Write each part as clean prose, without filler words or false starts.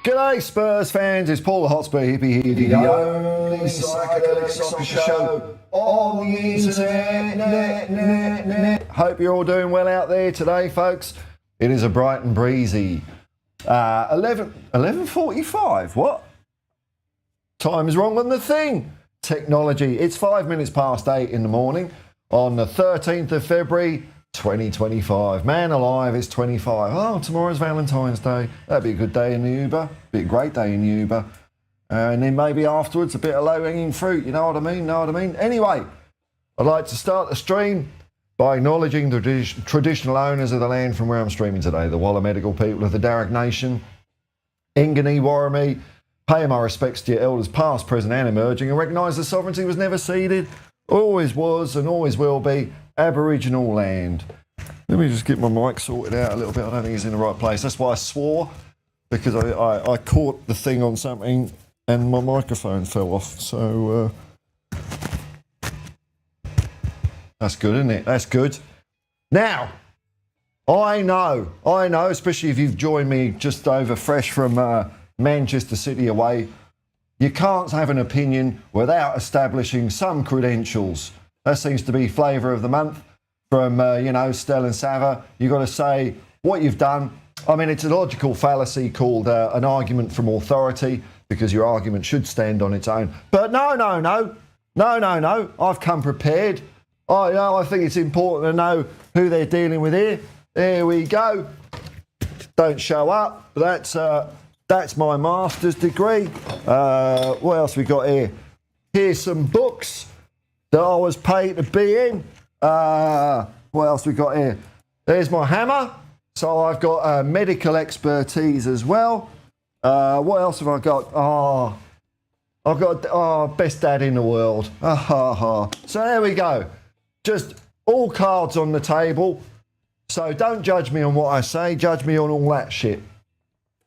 G'day Spurs fans, it's Paul the Hotspur Hippie here, the only psychedelic soccer show on the internet. Hope you're all doing well out there today, folks. It is a bright and breezy 11:45. What? Time is wrong on the thing. Technology. It's 5 minutes past 8 in the morning on the 13th of February 2025. Man alive, it's 25. Oh, tomorrow's Valentine's Day. That'd be a good day in the Uber. Be a great day in the Uber. And then maybe afterwards a bit of low-hanging fruit. You know what I mean? Anyway, I'd like to start the stream by acknowledging the traditional owners of the land from where I'm streaming today, the Wallamedical people of the Darug Nation, Ingani Warrami. Pay my respects to your elders past, present and emerging, and recognise the sovereignty was never ceded, always was and always will be Aboriginal land. Let me just get my mic sorted out a little bit. I don't think it's in the right place. That's why I swore, because I caught the thing on something and my microphone fell off. So that's good, isn't it? That's good. Now, I know, especially if you've joined me just over fresh from Manchester City away, you can't have an opinion without establishing some credentials. That seems to be flavour of the month from, Stel and Sava. You've got to say what you've done. I mean, it's a logical fallacy called an argument from authority, because your argument should stand on its own. But no. I've come prepared. I think it's important to know who they're dealing with here. There we go. Don't show up. That's my master's degree. What else we got here? Here's some books that I was paid to be in. What else we got here? There's my hammer. So I've got medical expertise as well. What else have I got? I've got best dad in the world. So there we go. Just all cards on the table. So don't judge me on what I say. Judge me on all that shit.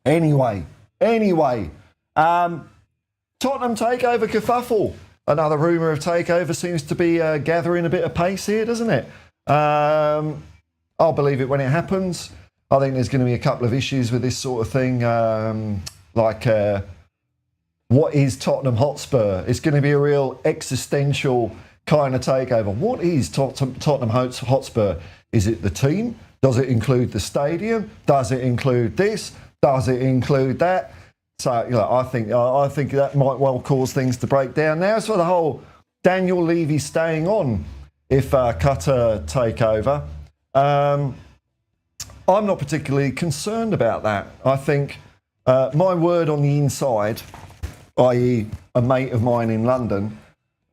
Anyway. Tottenham takeover kerfuffle. Another rumour of takeover seems to be gathering a bit of pace here, doesn't it? I'll believe it when it happens. I think there's going to be a couple of issues with this sort of thing, what is Tottenham Hotspur? It's going to be a real existential kind of takeover. What is Tottenham Hotspur? Is it the team? Does it include the stadium? Does it include this? Does it include that? So I think that might well cause things to break down. Now, as for the whole Daniel Levy staying on if Qatar take over, I'm not particularly concerned about that. I think my word on the inside, i.e. a mate of mine in London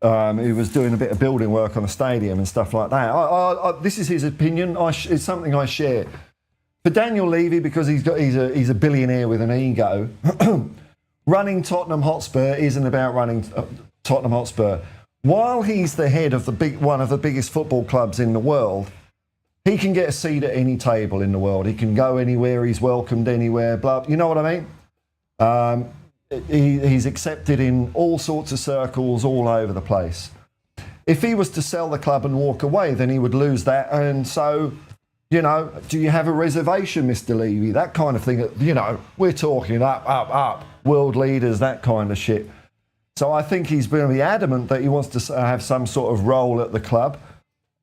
who was doing a bit of building work on a stadium and stuff like that, this is his opinion. It's something I share. For Daniel Levy, because he's a billionaire with an ego, running Tottenham Hotspur isn't about running Tottenham Hotspur. While he's the head of one of the biggest football clubs in the world, he can get a seat at any table in the world. He can go anywhere. He's welcomed anywhere. Blah. You know what I mean? He's accepted in all sorts of circles all over the place. If he was to sell the club and walk away, then he would lose that, and so. Do you have a reservation, Mr. Levy? That kind of thing. We're talking up, world leaders, that kind of shit. So I think he's going to be adamant that he wants to have some sort of role at the club.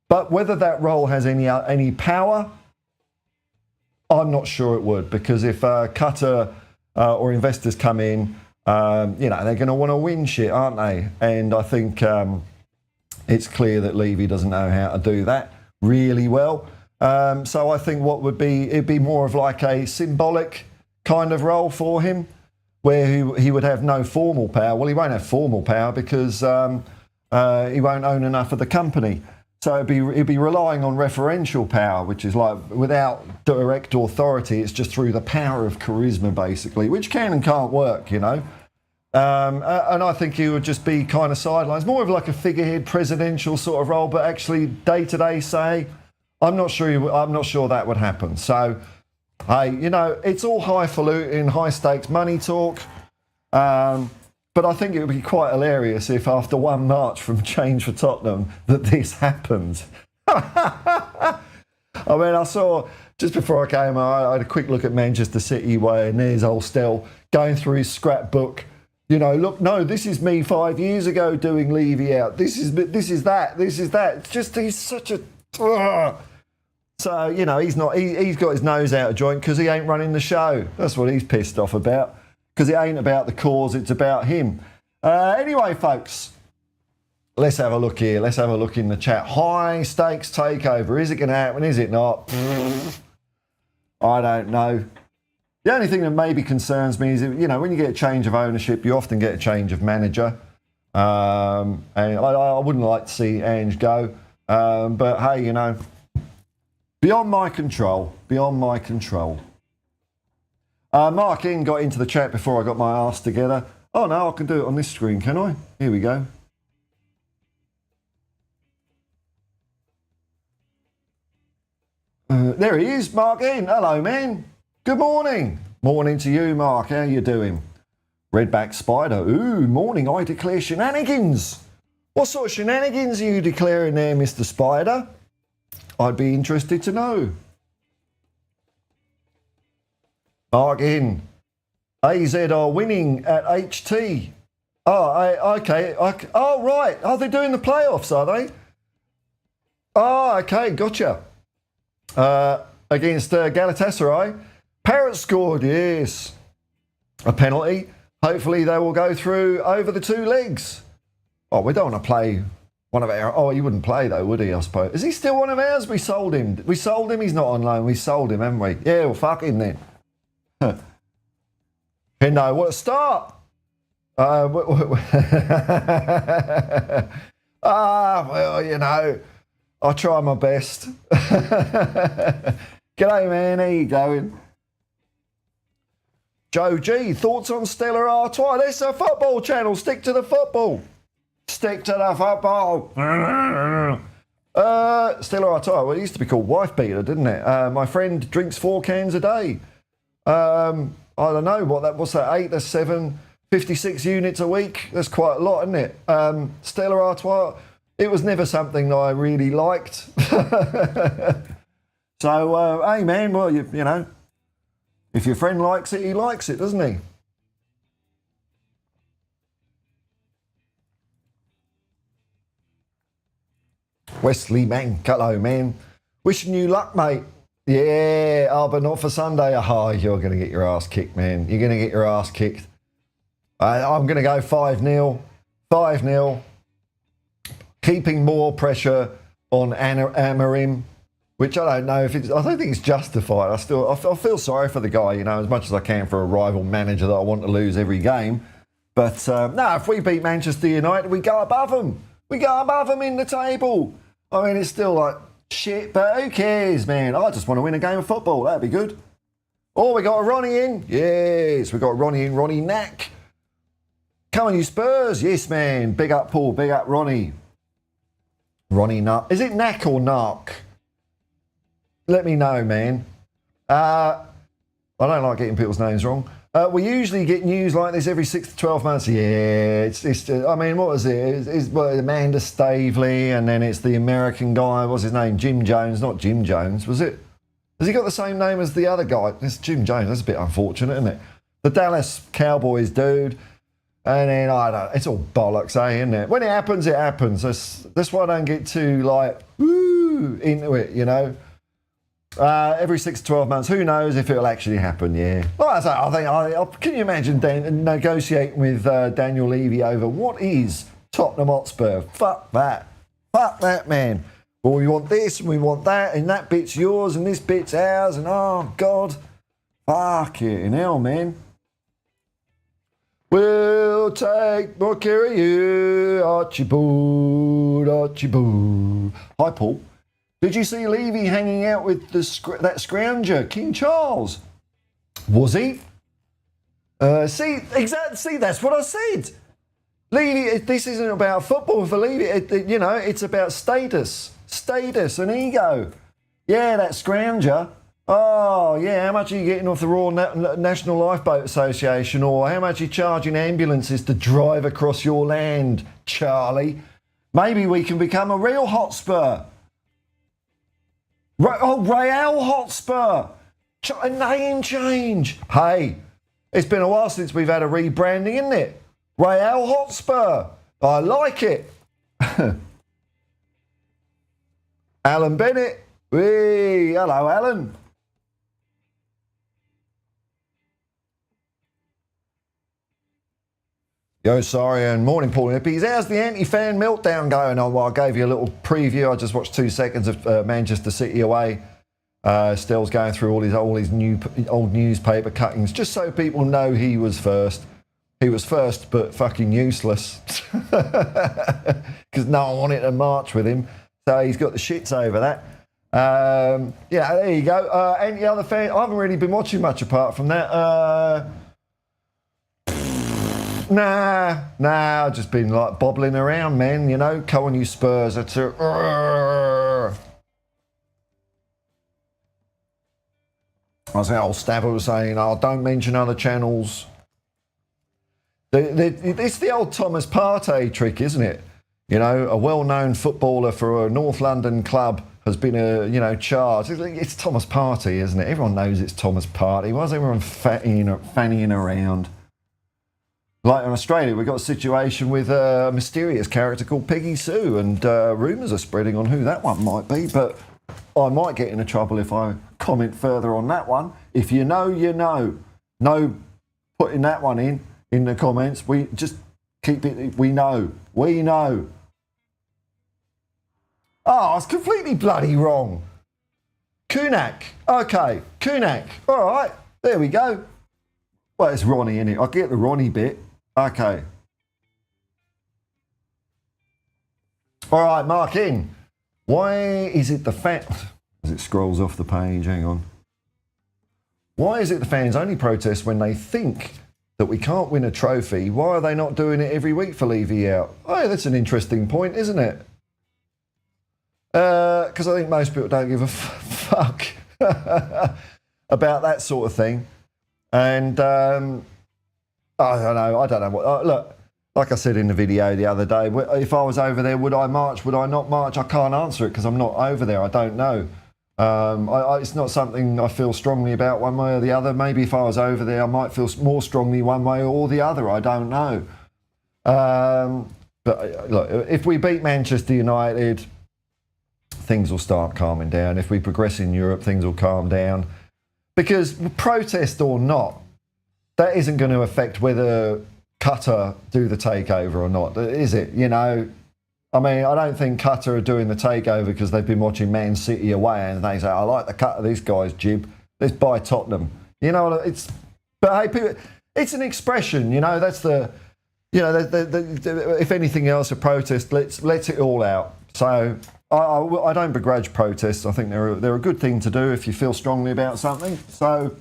But whether that role has any power, I'm not sure it would. Because if Qatar or investors come in, they're going to want to win shit, aren't they? And I think it's clear that Levy doesn't know how to do that really well. So I think it'd be more of like a symbolic kind of role for him, where he would have no formal power. Well, he won't have formal power because he won't own enough of the company. So it'd be relying on referential power, which is like without direct authority. It's just through the power of charisma, basically, which can and can't work, And I think he would just be kind of sidelines, more of like a figurehead presidential sort of role, but actually day to day say. I'm not sure that would happen. So, hey, it's all highfalutin, high stakes money talk. But I think it would be quite hilarious if after one march from Change for Tottenham that this happened. I mean, I saw, just before I came, I had a quick look at Manchester City way, and there's old Stel going through his scrapbook. You know, look, no, this is me 5 years ago doing Levy out. This is that. It's just, he's such a... So, you know, he's got his nose out of joint because he ain't running the show. That's what he's pissed off about. Because it ain't about the cause, it's about him. Anyway, folks, let's have a look here. Let's have a look in the chat. High stakes takeover. Is it going to happen? Is it not? I don't know. The only thing that maybe concerns me is, you know, when you get a change of ownership, you often get a change of manager. And I wouldn't like to see Ange go. But hey, you know, beyond my control. Mark in got into the chat before I got my arse together. Oh no, I can do it on this screen, can I? Here we go. There he is, Mark in. Hello, man. Good morning. Morning to you, Mark. How you doing? Redback Spider. Ooh, morning. I declare shenanigans. What sort of shenanigans are you declaring there, Mr. Spider? I'd be interested to know. Mark in. AZ are winning at HT. Oh, okay. Oh, right. Oh, they're doing the playoffs, are they? Oh, okay. Gotcha. Against Galatasaray. Parrot scored, yes. A penalty. Hopefully they will go through over the 2 legs. Oh, we don't want to play one of our... Oh, he wouldn't play though, would he, I suppose? Is he still one of ours? We sold him. He's not on loan. We sold him, haven't we? Yeah, well, fuck him then. No, what a start. Well, you know, I try my best. G'day, man. How you going? Joe G, thoughts on Stella Artois? This is a football channel. Stick to the football. Stick to the football. Stella Artois, well, it used to be called Wife Beater, didn't it? My friend drinks 4 cans a day. I don't know, what's that, 8, that's 7, 56 units a week. That's quite a lot, isn't it? Stella Artois, it was never something that I really liked. So, hey man, well, you know, if your friend likes it, he likes it, doesn't he? Wesley man, hello man. Wishing you luck, mate. Yeah, but not for Sunday. Oh, you're going to get your ass kicked, man. You're going to get your ass kicked. I'm going to go 5-0. 5-0. Keeping more pressure on Amorim, which I don't know if it's... I don't think it's justified. I feel sorry for the guy, you know, as much as I can for a rival manager that I want to lose every game. But, no, if we beat Manchester United, we go above them. We go above them in the table. I mean, it's still like... shit, but who cares, man? I just want to win a game of football. That'd be good. Oh, we got a Ronnie in. Yes, we got Ronnie in. Ronnie Knack. Come on, you Spurs. Yes, man. Big up, Paul. Big up, Ronnie. Ronnie Knack. Is it Knack or Nark? Let me know, man. I don't like getting people's names wrong. We usually get news like this every 6 to 12 months. Yeah, it's I mean, what was it? It's Amanda Stavely, and then it's the American guy. What's his name? Jim Jones. Not Jim Jones, was it? Has he got the same name as the other guy? It's Jim Jones. That's a bit unfortunate, isn't it? The Dallas Cowboys dude. And then, I don't know, it's all bollocks, isn't it? When it happens, it happens. That's why I don't get too, like, woo, into it, you know? Every 6 to 12 months, who knows if it'll actually happen, yeah. Well, I think, can you imagine negotiating with Daniel Levy over what is Tottenham Hotspur? Fuck that. Fuck that, man. Well, we want this and we want that, and that bit's yours and this bit's ours, and oh, God. Fuck it in hell, man. We'll take more care of you, Archibald, Archibald. Hi, Paul. Did you see Levy hanging out with that scrounger, King Charles? Was he? See, that's what I said. Levy, this isn't about football for Levy. It's about status and ego. Yeah, that scrounger. Oh, yeah, how much are you getting off the Royal National Lifeboat Association, or how much are you charging ambulances to drive across your land, Charlie? Maybe we can become a real Hotspur. Real Hotspur. A name change. Hey, It's been a while since we've had a rebranding, isn't it? Real Hotspur. I like it. Alan Bennett. Hey, hello, Alan. Yo, sorry, and morning, Paul Hippies. How's the anti-fan meltdown going on? Well, I gave you a little preview. I just watched 2 seconds of Manchester City away. Stell's going through all his old newspaper cuttings, just so people know he was first. He was first, but fucking useless. Because no one wanted to march with him. So he's got the shits over that. Yeah, there you go. Any other fan? I haven't really been watching much apart from that. Nah, I've just been like bobbling around, man. You know, come on, you Spurs. That's a. I was old Stabber was saying, "Oh, don't mention other channels." It's the old Thomas Partey trick, isn't it? You know, a well-known footballer for a North London club has been, charged. It's Thomas Partey, isn't it? Everyone knows it's Thomas Partey. Why is everyone fannying around? Like in Australia, we've got a situation with a mysterious character called Peggy Sue, and rumours are spreading on who that one might be, but I might get into trouble if I comment further on that one. If you know, you know. No putting that one in the comments. We just keep it, we know. We know. Oh, it's completely bloody wrong. Kunak. Okay, Kunak. All right, there we go. Well, it's Ronnie, innit? I get the Ronnie bit. Okay. All right, mark in. Why is it the as it scrolls off the page, hang on. Why is it the fans only protest when they think that we can't win a trophy? Why are they not doing it every week for Levy out? Oh, that's an interesting point, isn't it? Because I think most people don't give a fuck about that sort of thing. And I don't know what. Look, like I said in the video the other day, if I was over there, would I march? Would I not march? I can't answer it because I'm not over there. I don't know. It's not something I feel strongly about one way or the other. Maybe if I was over there, I might feel more strongly one way or the other. I don't know. But look, if we beat Manchester United, things will start calming down. If we progress in Europe, things will calm down. Because protest or not, that isn't going to affect whether Qatar do the takeover or not, is it? You know, I mean, I don't think Qatar are doing the takeover because they've been watching Man City away and they say, I like the cut of this guy's jib. Let's buy Tottenham. You know, but hey, people, it's an expression, you know, that's the, you know, if anything else, a protest, let's it all out. So I don't begrudge protests. I think they're a good thing to do if you feel strongly about something. So,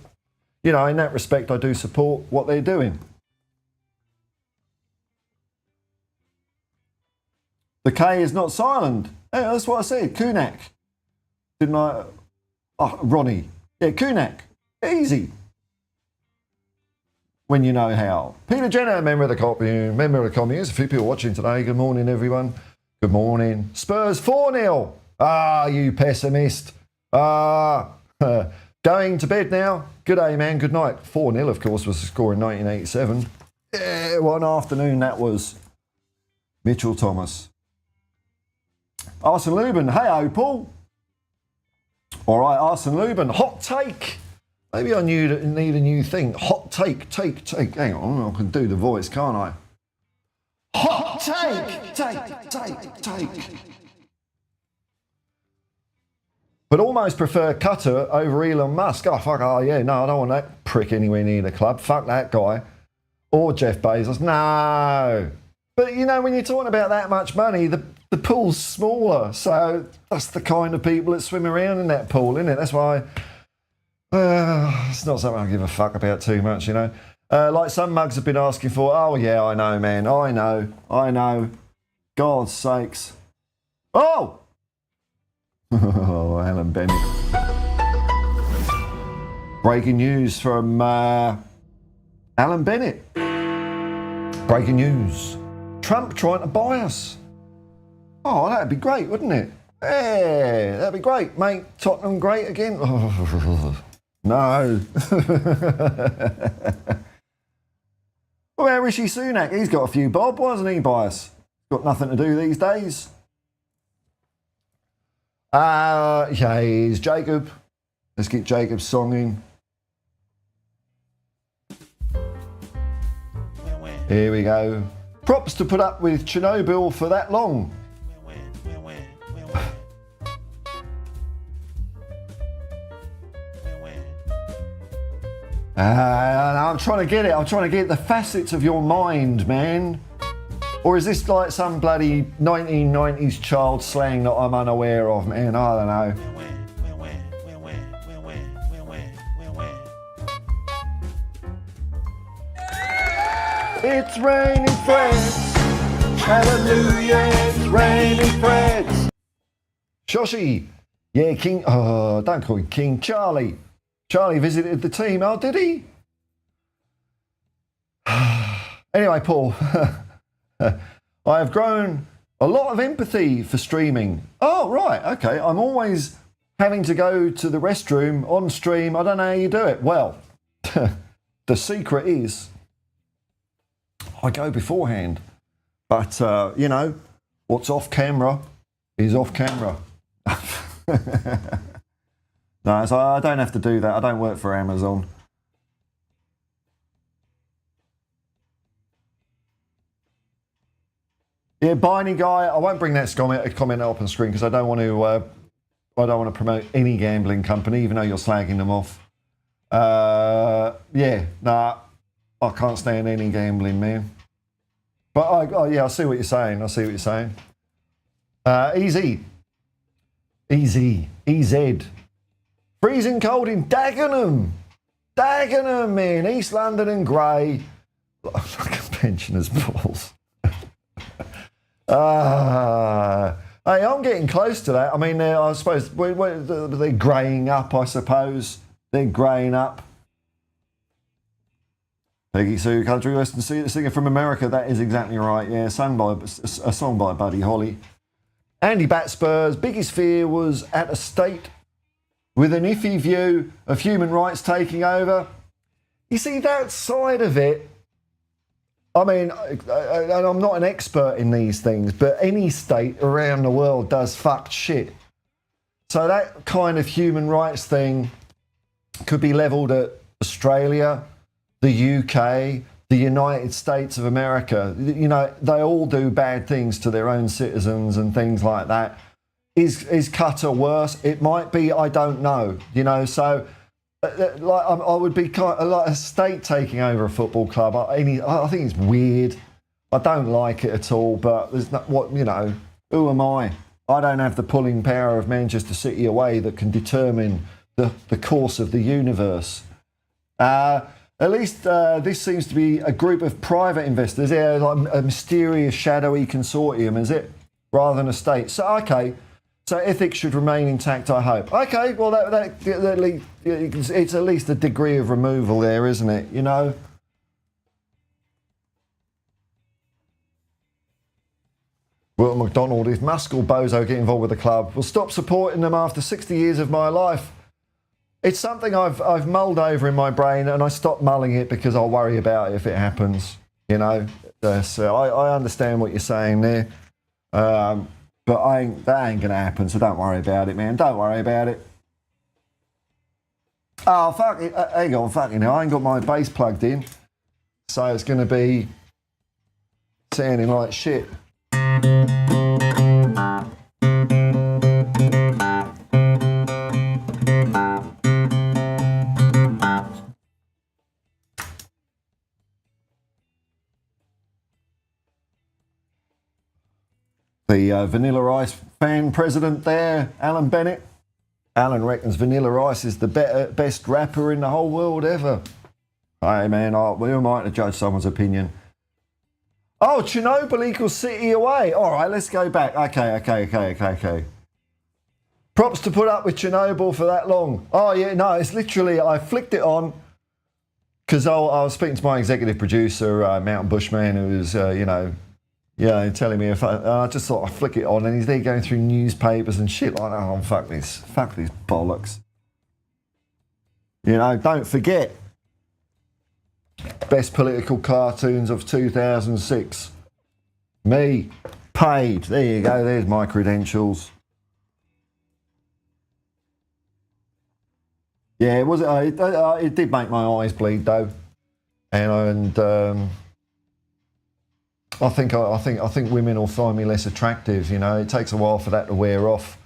you know, in that respect, I do support what they're doing. The K is not silent. Yeah, that's what I said. Kunak. Didn't I? Oh, Ronnie. Yeah, Kunak. Easy. When you know how. Peter Jenner, member of the Communists. A few people watching today. Good morning, everyone. Good morning. Spurs 4-0. Ah, you pessimist. Ah. Going to bed now. Good day, man. Good night. 4-0, of course, was the score in 1987. Yeah, what an afternoon that was. Mitchell Thomas. Arsene Lubin. Hey, Paul. All right, Arsene Lubin. Hot take. Maybe I need a new thing. Hot take. Hang on, I can do the voice, can't I? Hot take. But almost prefer Qatar over Elon Musk. Oh, fuck, oh yeah, no, I don't want that prick anywhere near the club. Fuck that guy. Or Jeff Bezos. No. But, you know, when you're talking about that much money, the pool's smaller. So that's the kind of people that swim around in that pool, isn't it? That's why it's not something I give a fuck about too much, you know. Like some mugs have been asking for, oh, yeah, I know, man. I know. God's sakes. Oh! Oh, Alan Bennett. Breaking news from Alan Bennett. Breaking news. Trump trying to buy us. Oh, that'd be great, wouldn't it? Yeah, that'd be great. Make Tottenham great again. Oh, no. Well, Rishi Sunak, he's got a few bob. Why doesn't he buy us? Got nothing to do these days. Yeah, here's Jacob. Let's get Jacob's song in. Here we go. Props to put up with Chernobyl for that long. I'm trying to get it. I'm trying to get the facets of your mind, man. Or is this like some bloody 1990s child slang that I'm unaware of, man? I don't know. It's raining France. Hallelujah, it's raining France. Shoshi. Yeah, King. Oh, don't call him King. Charlie. Charlie visited the team. Oh, did he? Anyway, Paul. I have grown a lot of empathy for streaming. Oh, right. Okay. I'm always having to go to the restroom on stream. I don't know how you do it. Well, the secret is I go beforehand. But, you know, what's off camera is off camera. No, so I don't have to do that. I don't work for Amazon. Yeah, Biney guy. I won't bring that comment up on screen because I don't want to. I don't want to promote any gambling company, even though you're slagging them off. Yeah, nah, I can't stand any gambling, man. But yeah, I see what you're saying. I see what you're saying. EZ. Freezing cold in Dagenham. Dagenham, man. East London and grey. Like a pensioner's balls. Hey, I'm getting close to that. I mean, I suppose they're greying up, I suppose. They're greying up. Peggy Sue, country western singer from America. That is exactly right. Yeah, a song by Buddy Holly. Andy Bat Spurs. Biggest fear was at a state with an iffy view of human rights taking over. You see, that side of it, I mean, and I'm not an expert in these things, but any state around the world does fucked shit. So that kind of human rights thing could be levelled at Australia, the UK, the United States of America. You know, they all do bad things to their own citizens and things like that. Is Qatar worse? It might be. I don't know. You know, so like I would be kind of like a state taking over a football club. I think it's weird. I don't like it at all. But there's not what you know. Who am I? I don't have the pulling power of Manchester City away that can determine the course of the universe. At least this seems to be a group of private investors. Yeah, like a mysterious, shadowy consortium, is it? Rather than a state. So okay. So ethics should remain intact, I hope. Okay, well, it's at least a degree of removal there, isn't it? You know? Will McDonald, is Musk or Bozo get involved with the club? We'll stop supporting them after 60 years of my life. It's something I've mulled over in my brain, and I stop mulling it because I'll worry about it if it happens. You know? So I understand what you're saying there. But that ain't going to happen, so don't worry about it, man. Don't worry about it. Oh, fuck it. Hang on, fucking hell. I ain't got my bass plugged in. So it's going to be sounding like shit. The Vanilla Ice fan president there, Alan Bennett. Alan reckons Vanilla Ice is the best rapper in the whole world ever. Hey man, who am I to judge someone's opinion? Oh, Chernobyl equals city away. All right, let's go back. Okay. Props to put up with Chernobyl for that long. Oh yeah, no, it's literally, I flicked it on because I was speaking to my executive producer, Mountain Bushman, who was, yeah, telling me if I just thought I'd flick it on, and he's there going through newspapers and shit like that. Oh, fuck this bollocks. You know, don't forget, Best political cartoons of 2006. Me. Paid. There you go. There's my credentials. Yeah, it was. It did make my eyes bleed though, and I think women will find me less attractive. You know, it takes a while for that to wear off.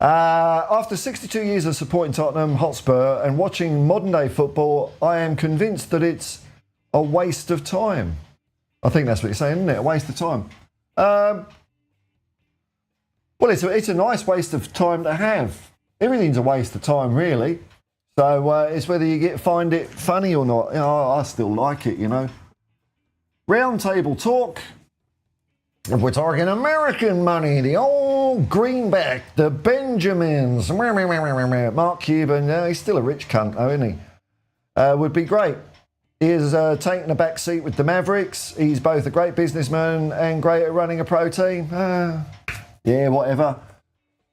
After 62 years of supporting Tottenham Hotspur and watching modern day football, I am convinced that it's a waste of time. I think that's what you're saying, isn't it? A waste of time. Well, it's a nice waste of time to have. Everything's a waste of time, really. So it's whether you find it funny or not. You know, I still like it, you know. Round table talk. If we're talking American money, the old greenback, the Benjamins, Mark Cuban, he's still a rich cunt though, isn't he? Would be great. He has taken a back seat with the Mavericks. He's both a great businessman and great at running a pro team. Yeah, whatever.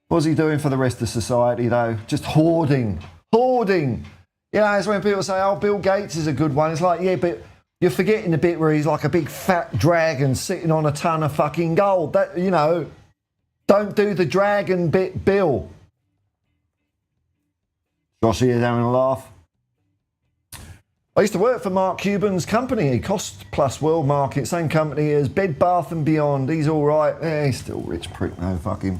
What's he doing for the rest of society though? Just hoarding. Hoarding. You know, it's when people say, oh, Bill Gates is a good one. It's like, yeah, but you're forgetting the bit where he's like a big fat dragon sitting on a ton of fucking gold. That, you know, don't do the dragon bit, Bill. Joshy is having a laugh. I used to work for Mark Cuban's company, Cost Plus World Market, same company as Bed Bath and Beyond. He's all right. He's still rich prick, no, fuck him.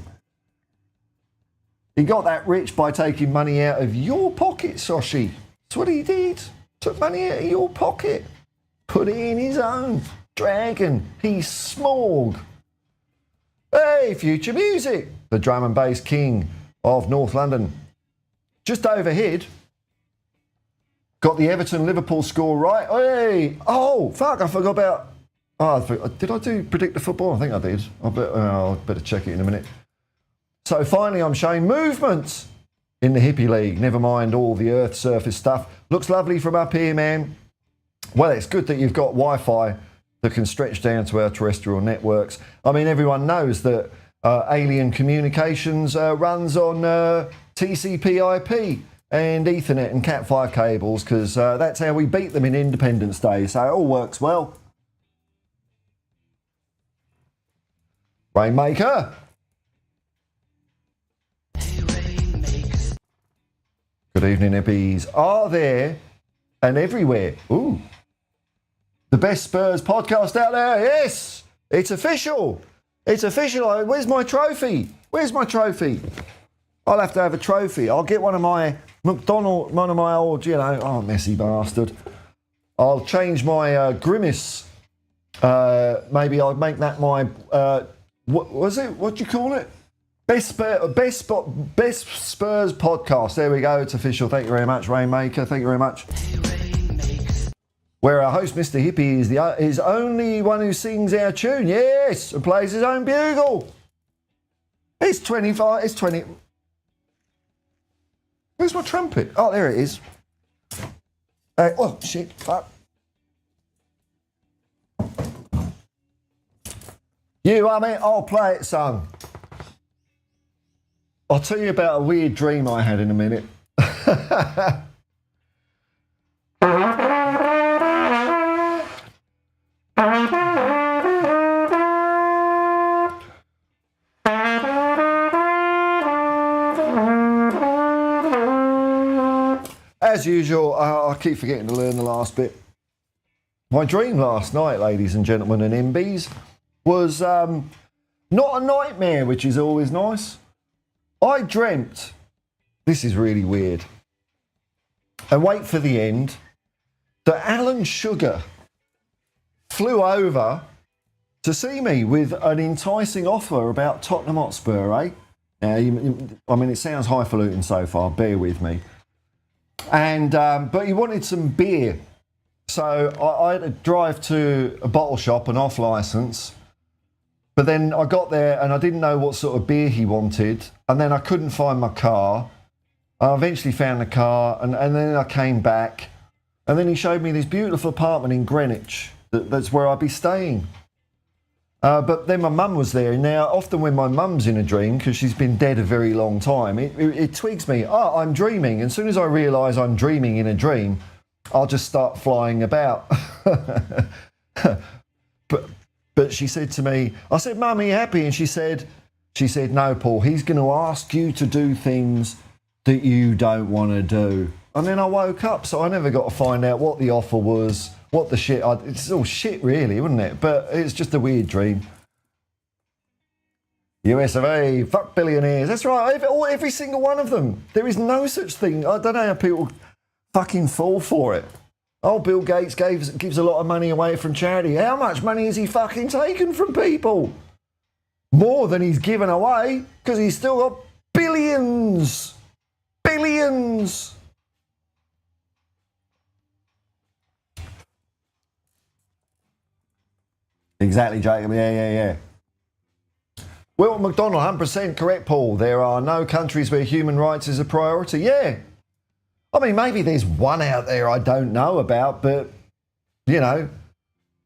He got that rich by taking money out of your pocket, Soshi. That's what he did. Took money out of your pocket. Put it in his own. Dragon. He's smog. Hey, future music. The drum and bass king of North London. Just overhead. Got the Everton-Liverpool score right. Hey! Oh, fuck, I forgot about... Oh, did I predict the football? I think I did. I'll better check it in a minute. So finally I'm showing movement in the Hippie League. Never mind all the Earth surface stuff. Looks lovely from up here, man. Well, it's good that you've got Wi-Fi that can stretch down to our terrestrial networks. I mean, everyone knows that Alien Communications runs on TCP/IP and Ethernet and Cat5 cables because that's how we beat them in Independence Day. So it all works well. Rainmaker. Good evening, hippies. Are there and everywhere? Ooh. The best Spurs podcast out there. Yes, it's official. It's official. Where's my trophy? Where's my trophy? I'll have to have a trophy. I'll get one of my old, you know, oh, messy bastard. I'll change my Grimace. Maybe I'll make that my, what was it? What do you call it? Best Spurs podcast. There we go. It's official. Thank you very much, Rainmaker. Thank you very much. Where our host, Mr. Hippie, is only one who sings our tune. Yes, and plays his own bugle. It's 25. It's 20. Where's my trumpet? Oh, there it is. Oh, shit. Fuck. I'll play it, son. I'll tell you about a weird dream I had in a minute. As usual, I keep forgetting to learn the last bit. My dream last night, ladies and gentlemen and MBs, was not a nightmare, which is always nice. I dreamt, this is really weird, and wait for the end, that Alan Sugar flew over to see me with an enticing offer about Tottenham Hotspur, eh? I mean, it sounds highfalutin so far, bear with me. And but he wanted some beer. So I had to drive to a bottle shop, an off licence. But then I got there and I didn't know what sort of beer he wanted. And then I couldn't find my car. I eventually found the car and then I came back. And then he showed me this beautiful apartment in Greenwich. That's where I'd be staying. But then my mum was there. Now, often when my mum's in a dream, because she's been dead a very long time, it twigs me, oh, I'm dreaming. And as soon as I realise I'm dreaming in a dream, I'll just start flying about. But she said to me, I said, Mum, are you happy? And she said, no, Paul, he's going to ask you to do things that you don't want to do. And then I woke up, so I never got to find out what the offer was, what the shit. It's all shit, really, wouldn't it? But it's just a weird dream. US of A, fuck billionaires. That's right, every single one of them. There is no such thing. I don't know how people fucking fall for it. Oh, Bill Gates gives a lot of money away from charity. How much money has he fucking taken from people? More than he's given away, because he's still got billions. Billions. Exactly, Jacob. Yeah. Will McDonald, 100% correct, Paul. There are no countries where human rights is a priority. Yeah. I mean, maybe there's one out there I don't know about, but, you know,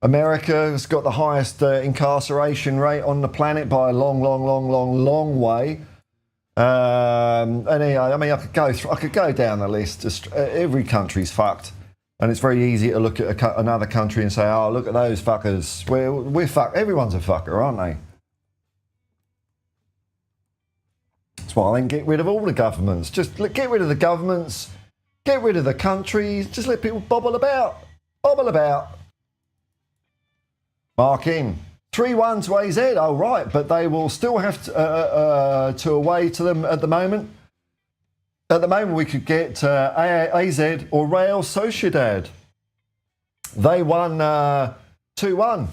America's got the highest incarceration rate on the planet by a long way. Anyway, I mean, I could go down the list. Just every country's fucked, and it's very easy to look at another country and say, "Oh, look at those fuckers." We're fucked. Everyone's a fucker, aren't they? That's why I think get rid of all the governments. Just get rid of the governments. Get rid of the countries. Just let people bobble about. Mark in. 3-1 to AZ. Oh, right. But they will still have to away to them at the moment. At the moment, we could get AZ or Real Sociedad. They won 2-1.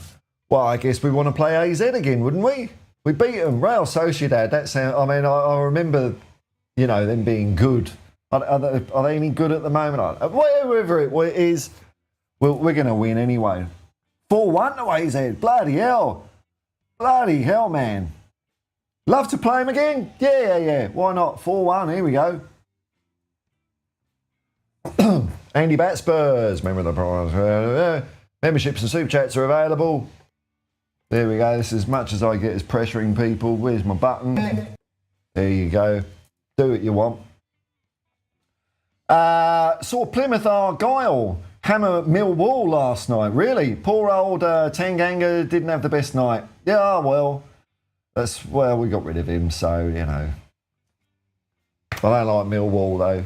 Well, I guess we want to play AZ again, wouldn't we? We beat them. Real Sociedad. I remember, you know, them being good. Are they any good at the moment? Whatever it is, we're going to win anyway. 4-1 to AZ. Bloody hell, man. Love to play him again? Yeah. Why not? 4-1. Here we go. Andy Bat Spurs. Memberships and super chats are available. There we go. This is as much as I get as pressuring people. Where's my button? There you go. Do what you want. Saw Plymouth Argyle hammer Millwall last night. Really? Poor old Tanganga didn't have the best night. Yeah, well, we got rid of him, so, you know. I don't like Millwall, though.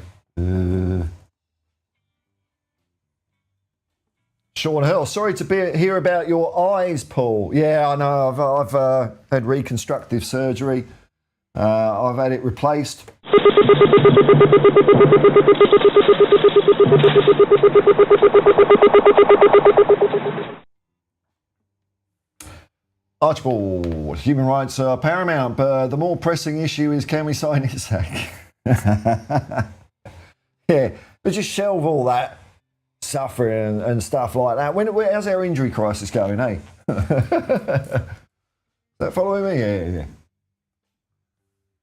Sean Hill, sorry to hear about your eyes, Paul. Yeah, I know. I've had reconstructive surgery. I've had it replaced. Archibald, human rights are paramount, but the more pressing issue is, can we sign his sack? Yeah, but just shelve all that suffering and stuff like that. How's our injury crisis going, eh? Is that following me? Yeah.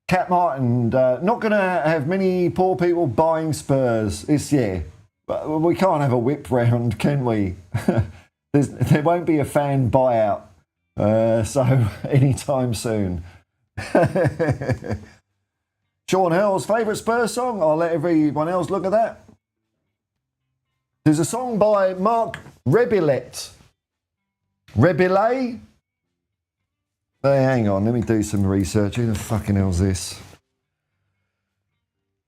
Cat Martin, not going to have many poor people buying Spurs. We can't have a whip round, can we? There won't be a fan buyout, so anytime soon. Sean Hill's favourite Spurs song? I'll let everyone else look at that. There's a song by Mark Rebillet. Rebillet? Hey, hang on, let me do some research. Who the fucking hell's this?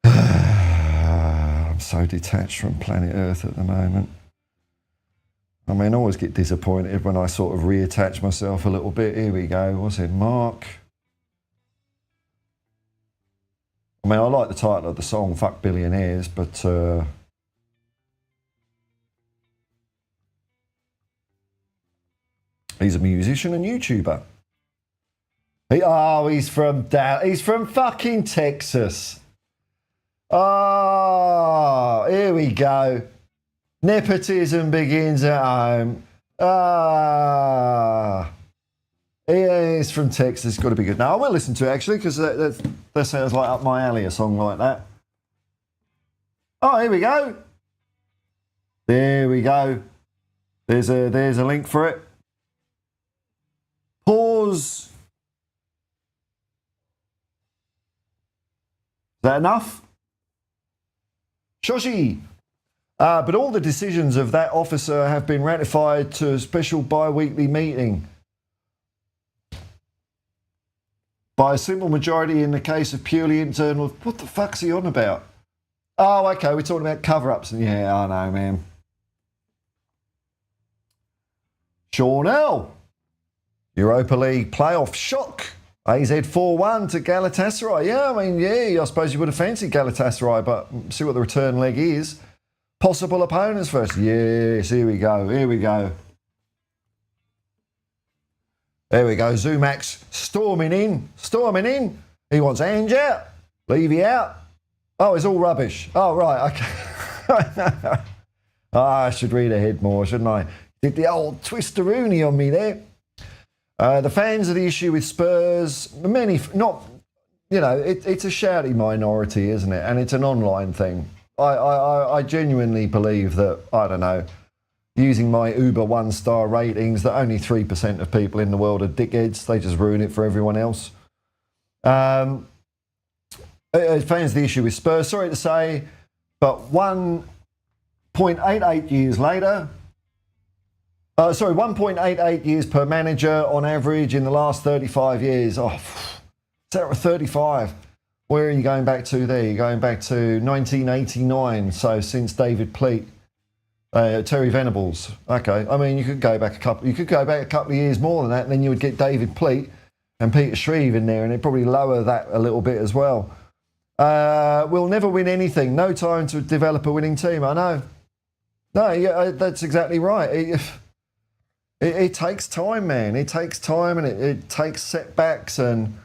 I'm so detached from planet Earth at the moment. I mean, I always get disappointed when I sort of reattach myself a little bit. Here we go. What's it? Mark. I mean, I like the title of the song, Fuck Billionaires, but... he's a musician and YouTuber. He's from fucking Texas. Oh, here we go. Nepotism begins at home. He's from Texas. Got to be good. Now, I will listen to it, actually, because that sounds like up my alley, a song like that. Oh, here we go. There we go. There's a link for it. Pause. Is that enough? Shoshi. But all the decisions of that officer have been ratified to a special bi-weekly meeting by a simple majority in the case of purely internal. What the fuck's he on about? Oh, okay, we're talking about cover-ups. Yeah, I know, man. Sean L. Europa League playoff shock. AZ 4-1 to Galatasaray. Yeah, I mean, yeah, I suppose you would have fancied Galatasaray, but see what the return leg is. Possible opponents first. Yes, here we go. Here we go. There we go. Zumax storming in. Storming in. He wants Ange out. Levy out. Oh, it's all rubbish. Oh, right. Okay. Oh, I should read ahead more, shouldn't I? Did the old twister-rooney on me there. The fans of the issue with Spurs, many, not, you know, it's a shouty minority, isn't it? And it's an online thing. I genuinely believe that, I don't know, using my Uber 1-star ratings, that only 3% of people in the world are dickheads. They just ruin it for everyone else. Fans of the issue with Spurs, sorry to say, but 1.88 years later, 1.88 years per manager on average in the last 35 years. Oh, 35. Where are you going back to there? You're going back to 1989, so since David Pleat, Terry Venables. Okay, I mean you could go back a couple of years more than that, and then you would get David Pleat and Peter Shreve in there, and it'd probably lower that a little bit as well. We'll never win anything. No time to develop a winning team. I know. No, yeah, that's exactly right. It takes time, man. It takes time, and it takes setbacks, and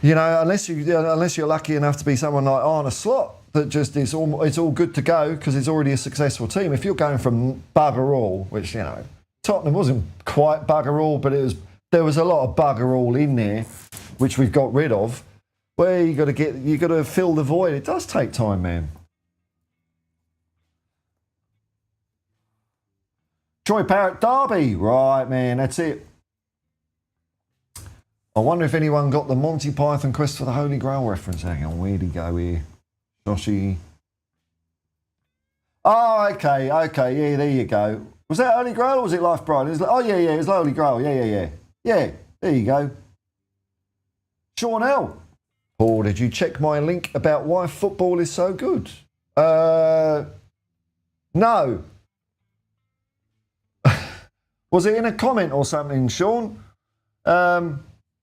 you know, unless you're lucky enough to be someone like Arne Slot, that just it's all good to go because it's already a successful team. If you're going from bugger all, which, you know, Tottenham wasn't quite bugger all, but there was a lot of bugger all in there, which we've got rid of. Where you got to fill the void. It does take time, man. Troy Parrott Derby, right, man, that's it. I wonder if anyone got the Monty Python Quest for the Holy Grail reference. Hang on, where'd he go here? Joshy. Oh, okay, yeah, there you go. Was that Holy Grail or was it Life Bride? It was, oh, yeah, it was Holy Grail. Yeah. Yeah, there you go. Sean L. Paul, did you check my link about why football is so good? No. Was it in a comment or something, Sean?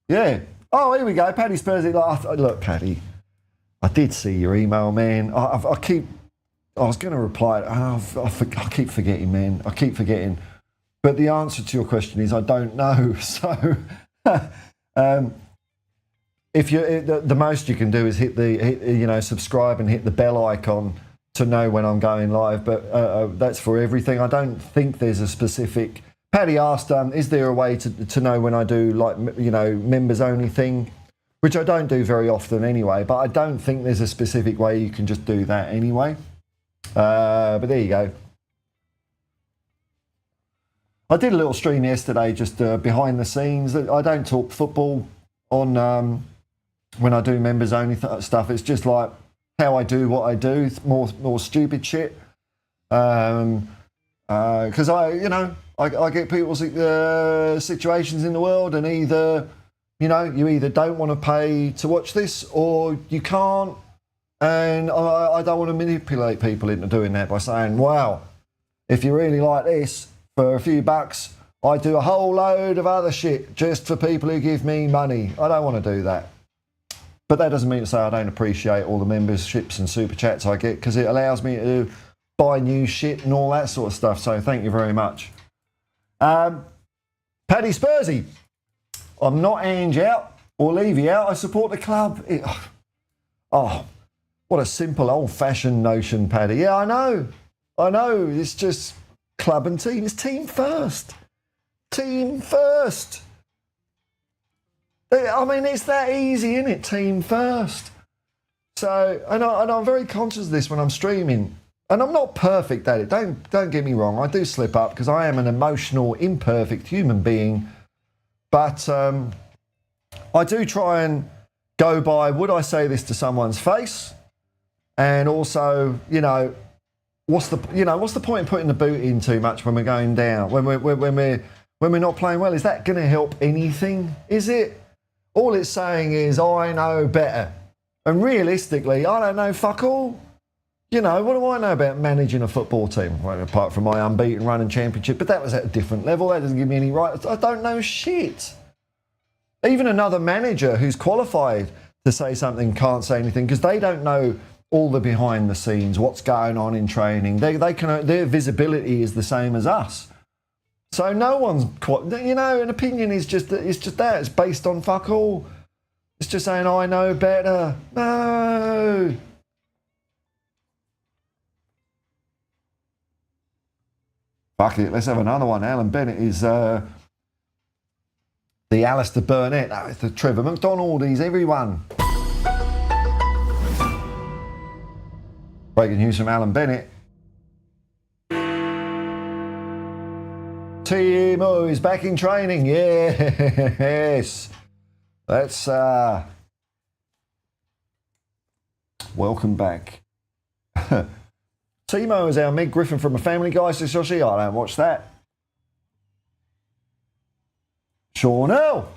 Yeah. Oh, here we go. Paddy Spurs. Look, Paddy, I did see your email, man. I was going to reply. I keep forgetting, man. I keep forgetting. But the answer to your question is I don't know. So, if you the most you can do is hit subscribe and hit the bell icon to know when I'm going live. But that's for everything. I don't think there's a specific. Paddy asked, is there a way to know when I do, like, you know, members only thing, which I don't do very often anyway, but I don't think there's a specific way you can just do that anyway. But there you go. I did a little stream yesterday, just behind the scenes. I don't talk football on when I do members only stuff. It's just like how I do what I do, more stupid shit. Because I get people's situations in the world, and either, you know, you either don't want to pay to watch this or you can't. And I don't want to manipulate people into doing that by saying, wow, if you really like this, for a few bucks, I do a whole load of other shit just for people who give me money. I don't want to do that. But that doesn't mean to say I don't appreciate all the memberships and super chats I get, because it allows me to buy new shit and all that sort of stuff. So thank you very much. Paddy Spursy, I'm not Ange out or Levy out. I support the club. What a simple old-fashioned notion, Paddy. Yeah, I know. It's just club and team. It's team first. Team first. I mean, it's that easy, isn't it? Team first. So, and I'm very conscious of this when I'm streaming. And I'm not perfect at it. Don't get me wrong. I do slip up because I am an emotional, imperfect human being. But I do try and go by, would I say this to someone's face? And also, you know, what's the point in putting the boot in too much when we're going down, when we're not playing well? Is that going to help anything? Is it? All it's saying is, I know better. And realistically, I don't know fuck all. You know, what do I know about managing a football team? Well, apart from my unbeaten run and championship, but that was at a different level. That doesn't give me any right. I don't know shit. Even another manager who's qualified to say something can't say anything because they don't know all the behind the scenes, what's going on in training. Their visibility is the same as us. So no one's, an opinion is just that. It's based on fuck all. It's just saying, I know better. No. Fuck it, let's have another one. Alan Bennett is the Alistair Burnett. That was the Trevor McDonald. He's everyone. Breaking news from Alan Bennett. Timo is back in training. Yes. That's welcome back. Timo is our Meg Griffin from A Family Guy, says Joshi. I don't watch that. Sean L.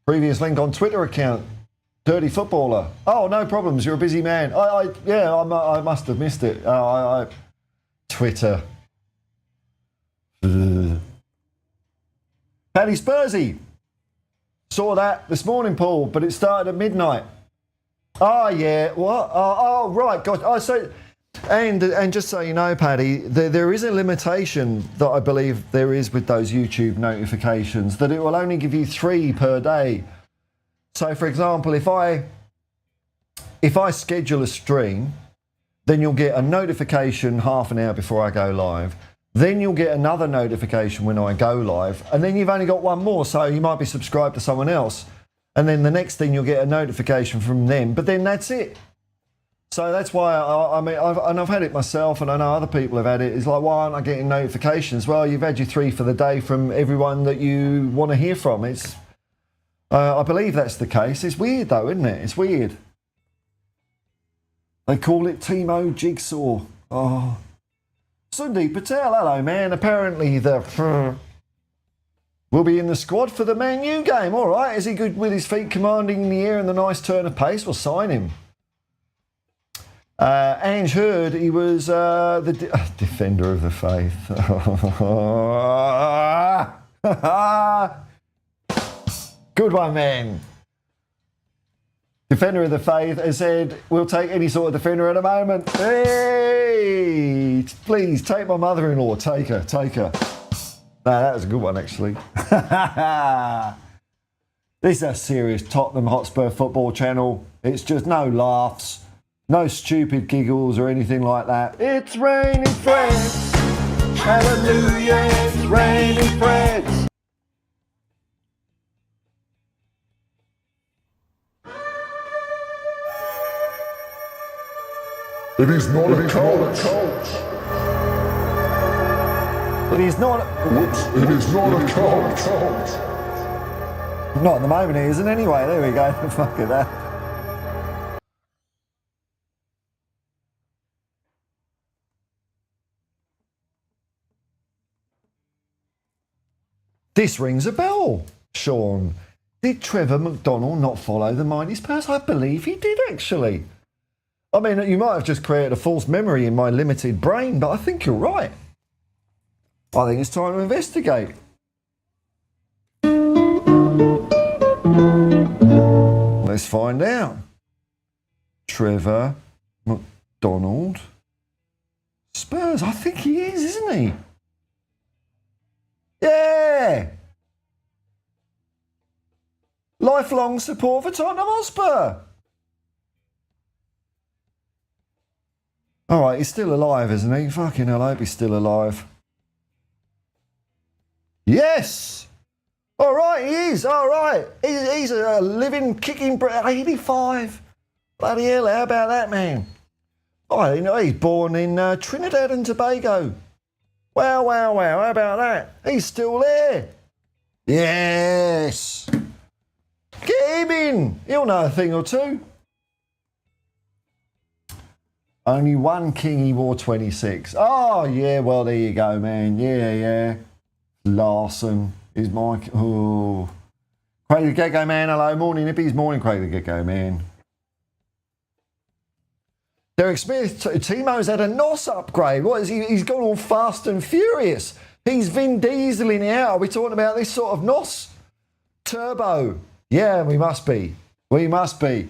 Previous link on Twitter account. Dirty Footballer. Oh, no problems. You're a busy man. I must have missed it. Twitter. Paddy Spursy. Saw that this morning, Paul, but it started at midnight. Oh, yeah. What? Oh, right. God. Oh, so... And just so you know, Paddy, there is a limitation that I believe there is with those YouTube notifications, that it will only give you 3 per day. So, for example, if I schedule a stream, then you'll get a notification half an hour before I go live. Then you'll get another notification when I go live. And then you've only got one more, so you might be subscribed to someone else. And then the next thing you'll get a notification from them. But then that's it. So that's why, I've had it myself, and I know other people have had it. It's like, why aren't I getting notifications? Well, you've had your 3 for the day from everyone that you want to hear from. It's, I believe that's the case. It's weird though, isn't it? It's weird. They call it Timo Jigsaw. Oh. Sundi Patel, hello man. Apparently will be in the squad for the Man U game. All right, is he good with his feet commanding in the air and the nice turn of pace? We'll sign him. Ange heard he was the defender of the faith. Good one, man. Defender of the faith has said, we'll take any sort of defender at the moment. Hey, please take my mother-in-law. Take her. No, that was a good one, actually. This is a serious Tottenham Hotspur football channel. It's just no laughs. No stupid giggles or anything like that. It's raining Freds. Hallelujah, it's raining Freds. It is not a cult. It is not. It is not a cult. Not at the moment, it isn't anyway. There we go. Fuck it, that. This rings a bell, Sean. Did Trevor McDonald not follow the mighty Spurs? I believe he did, actually. I mean, you might have just created a false memory in my limited brain, but I think you're right. I think it's time to investigate. Let's find out. Trevor McDonald. Spurs, I think he is, isn't he? Yeah! Lifelong support for Tottenham Hotspur. All right, he's still alive, isn't he? Fucking hell, I hope he's still alive. Yes! All right, he is. All right. He's a living, kicking, 85. Bloody hell, how about that, man? Oh, you know, he's born in Trinidad and Tobago. Wow, wow, wow. How about that? He's still there. Yes. Get him in. He'll know a thing or two. Only one king, he wore 26. Oh, yeah, well, there you go, man. Yeah. Larson is my... Oh. Craig the Gecko Man, hello. Morning, hippies. Morning, Craig the Gecko Man. Derek Smith, Timo's had a NOS upgrade. What is he? He's gone all fast and furious. He's Vin Dieseling out. Are we talking about this sort of NOS? Turbo. Yeah, we must be. We must be.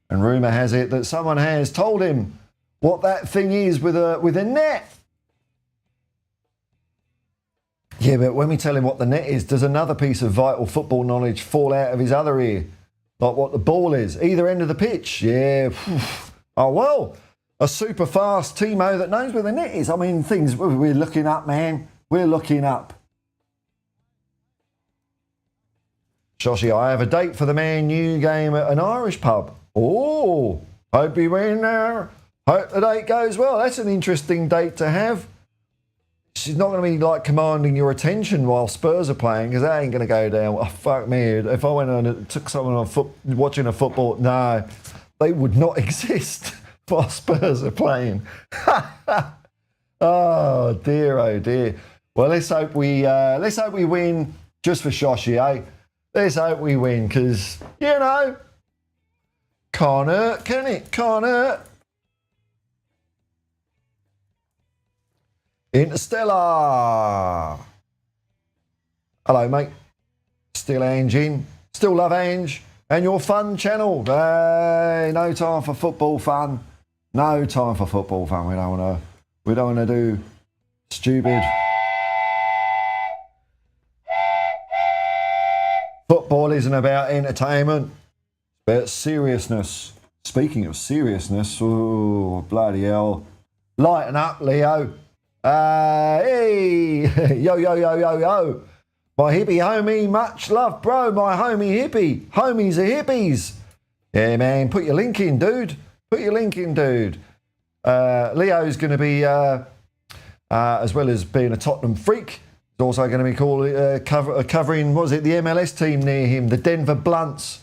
And rumour has it that someone has told him what that thing is with a net. Yeah, but when we tell him what the net is, does another piece of vital football knowledge fall out of his other ear? Like what the ball is. Either end of the pitch. Yeah. Oh, well, a super fast Timo that knows where the net is. I mean, things we're looking up, man. We're looking up. Shoshi, I have a date for the Man U game at an Irish pub. Oh, hope you win there. Hope the date goes well. That's an interesting date to have. She's not going to be like commanding your attention while Spurs are playing, because that ain't going to go down. Oh, fuck me. If I went on and took someone on watching a football, no, they would not exist while Spurs are playing. Oh dear. Well, let's hope we win just for Shoshi, eh? Let's hope we win, because can't hurt, can it? Can't hurt. Interstellar. Hello, mate. Still Ange in. Still love Ange. And your fun channel. Hey, no time for football fun. No time for football fun. We don't want to do stupid. Football isn't about entertainment. It's about seriousness. Speaking of seriousness, oh bloody hell. Lighten up, Leo. Hey, yo. My hippie homie, much love, bro. My homie hippie. Homies are hippies. Yeah, man, put your link in, dude. Leo's going to be, as well as being a Tottenham freak, he's also going to be covering, what was it, the MLS team near him, the Denver Blunts.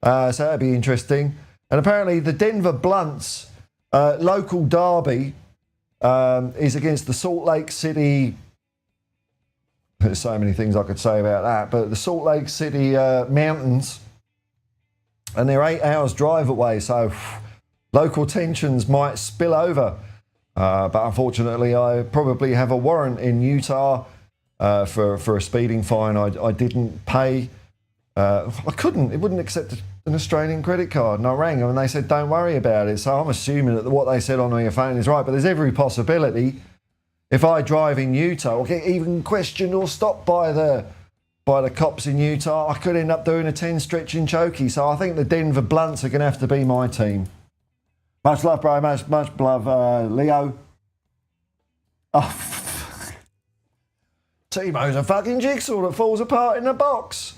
So that'd be interesting. And apparently the Denver Blunts local derby is against the Salt Lake City. There's so many things I could say about that, but the Salt Lake City mountains, and they're 8 hours drive away, so local tensions might spill over. But unfortunately, I probably have a warrant in Utah for a speeding fine I didn't pay. I couldn't. It wouldn't accept an Australian credit card, and I rang them and they said don't worry about it. So I'm assuming that what they said on your phone is right, but there's every possibility if I drive in Utah or get even questioned or stopped by the cops in Utah, I could end up doing a 10 stretch in chokey. So I think the Denver Blunts are going to have to be my team. Much love, bro. Much love, Leo. Oh, Timo's a fucking jigsaw that falls apart in a box.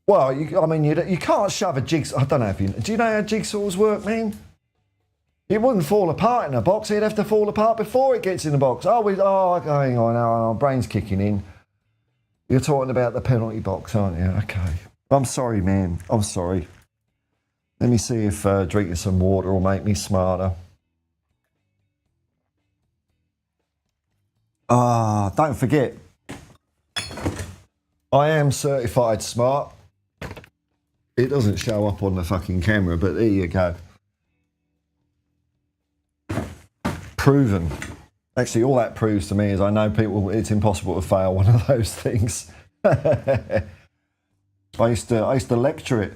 Well, you can't shove a jigsaw. I don't know if do you know how jigsaws work, man? It wouldn't fall apart in a box. It'd have to fall apart before it gets in the box. Hang on, our brain's kicking in. You're talking about the penalty box, aren't you? Okay. I'm sorry, man. I'm sorry. Let me see if drinking some water will make me smarter. Don't forget, I am certified smart. It doesn't show up on the fucking camera, but there you go. Proven. Actually, all that proves to me is I know people, it's impossible to fail one of those things. I used to lecture it.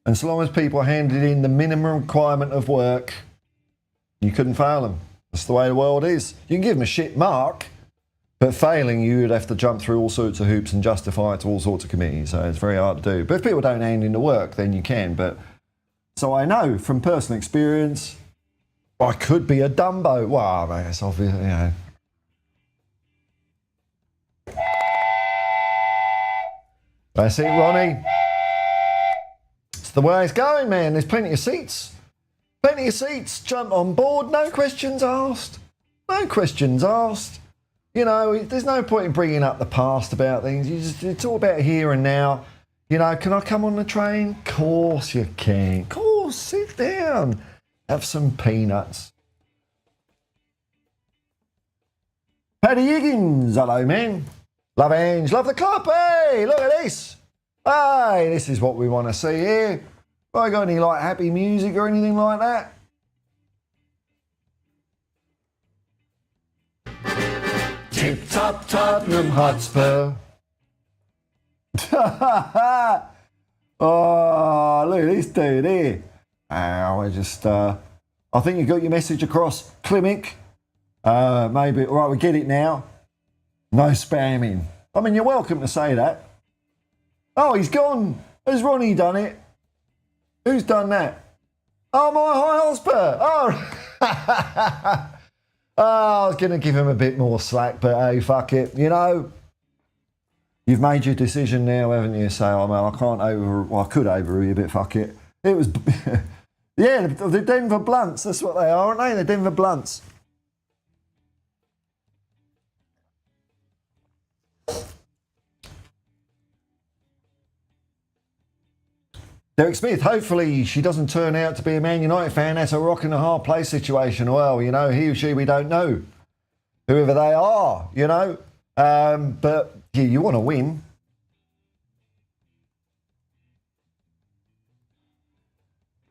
And so long as people handed in the minimum requirement of work, you couldn't fail them. That's the way the world is. You can give them a shit mark, but failing, you would have to jump through all sorts of hoops and justify it to all sorts of committees. So it's very hard to do. But if people don't hand in the work, then you can. But so I know from personal experience, I could be a Dumbo. Well, man, it's obvious, you know. That's it, Ronnie. It's the way it's going, man. There's plenty of seats. Plenty of seats. Jump on board. No questions asked. No questions asked. You know, there's no point in bringing up the past about things. You talk about here and now. You know, can I come on the train? Of course you can. Of course, sit down. Have some peanuts. Paddy Higgins, hello, man. Love Ange, love the club. Hey, look at this. Hey, this is what we want to see here. Have I got any like happy music or anything like that? Tip top Tottenham Hotspur. Oh, look at this dude here. I think you got your message across, Klimek. Maybe, right, we get it now. No spamming. I mean, you're welcome to say that. Oh, he's gone. Has Ronnie done it? Who's done that? Oh, my high Hotspur. Oh. Oh, I was going to give him a bit more slack, but hey, fuck it. You know, you've made your decision now, haven't you? So, I could overrule you, but fuck it. It was, yeah, the Denver Blunts. That's what they are, aren't they? The Denver Blunts. Derek Smith, hopefully she doesn't turn out to be a Man United fan. That's a rock and a hard place situation. Well, you know, he or she, we don't know. Whoever they are, you know. But yeah, you want to win.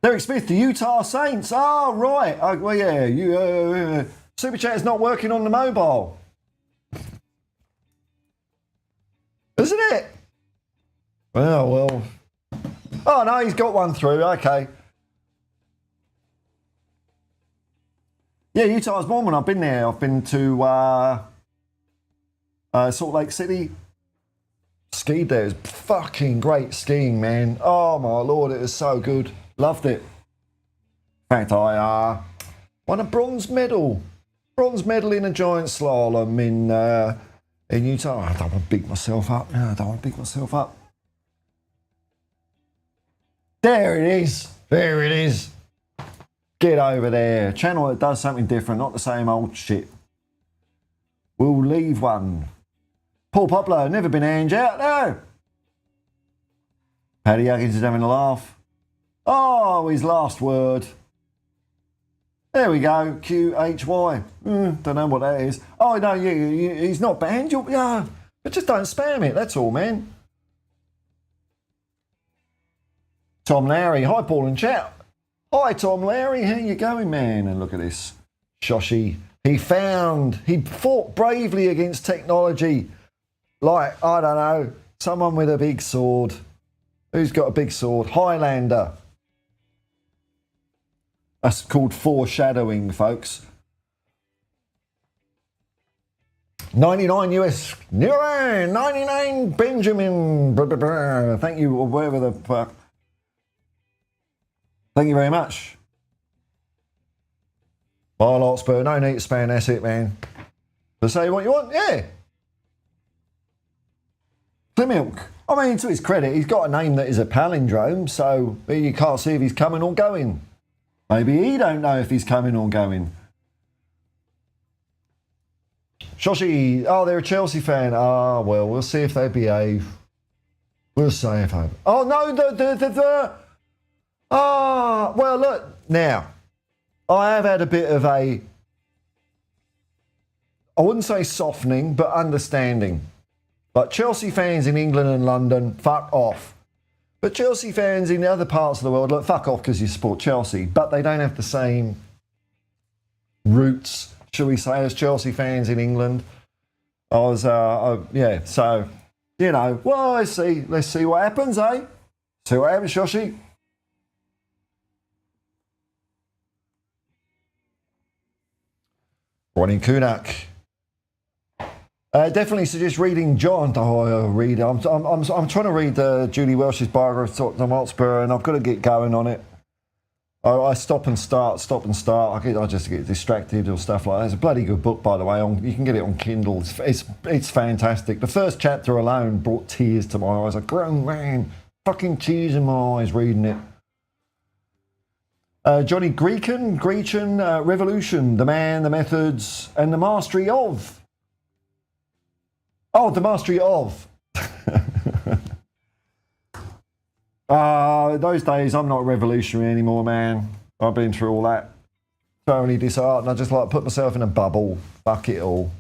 Derek Smith, the Utah Saints. Oh, right. Well, yeah, Super Chat is not working on the mobile. Isn't it? Well. Oh, no, he's got one through. Okay. Yeah, Utah's Mormon. I've been there. I've been to Salt Lake City. Skied there. It was fucking great skiing, man. Oh, my Lord, it was so good. Loved it. In fact, I won a bronze medal. Bronze medal in a giant slalom in Utah. I don't want to beat myself up. No, I don't want to beat myself up. There it is. There it is. Get over there. Channel that does something different, not the same old shit. We'll leave one. Paul Poplar, never been Ange out, no. Paddy Huggins is having a laugh. Oh, his last word. There we go. QHY. Don't know what that is. Oh, no, he's not banned. Yeah, but just don't spam it. That's all, man. Tom Lowry, hi Paul and chat. Hi Tom Lowry, how you going, man? And look at this. Shoshi, he fought bravely against technology. Like, I don't know, someone with a big sword. Who's got a big sword? Highlander. That's called foreshadowing, folks. 99 US, 99 Benjamin. Thank you, or whatever the fuck. Thank you very much. Bye, Hotspur. No need to spam. That's it, man. To say what you want, yeah. Milk. I mean, to his credit, he's got a name that is a palindrome, so you can't see if he's coming or going. Maybe he don't know if he's coming or going. Shoshi, oh, they're a Chelsea fan. Ah, well, we'll see if they behave. We'll see if they... Oh, no, well, look, now, I have had a bit of I wouldn't say softening, but understanding. But Chelsea fans in England and London, fuck off. But Chelsea fans in the other parts of the world, look, fuck off because you support Chelsea. But they don't have the same roots, shall we say, as Chelsea fans in England. Yeah, so, you know, well, let's see what happens, eh? See what happens, Shoshi. Ronnie Kunak. Definitely suggest reading John. Oh, I'll read it. I'm trying to read Julie Welsh's biography of Tottenham Hotspur, and I've got to get going on it. I stop and start. I just get distracted or stuff like that. It's a bloody good book, by the way. You can get it on Kindle. It's fantastic. The first chapter alone brought tears to my eyes. A grown man, fucking tears in my eyes reading it. Johnny Grecian, Revolution, the man, the methods, and the mastery of. Oh, the mastery of. Those days, I'm not revolutionary anymore, man. I've been through all that. Thoroughly disheartened. I just like put myself in a bubble. Fuck it all.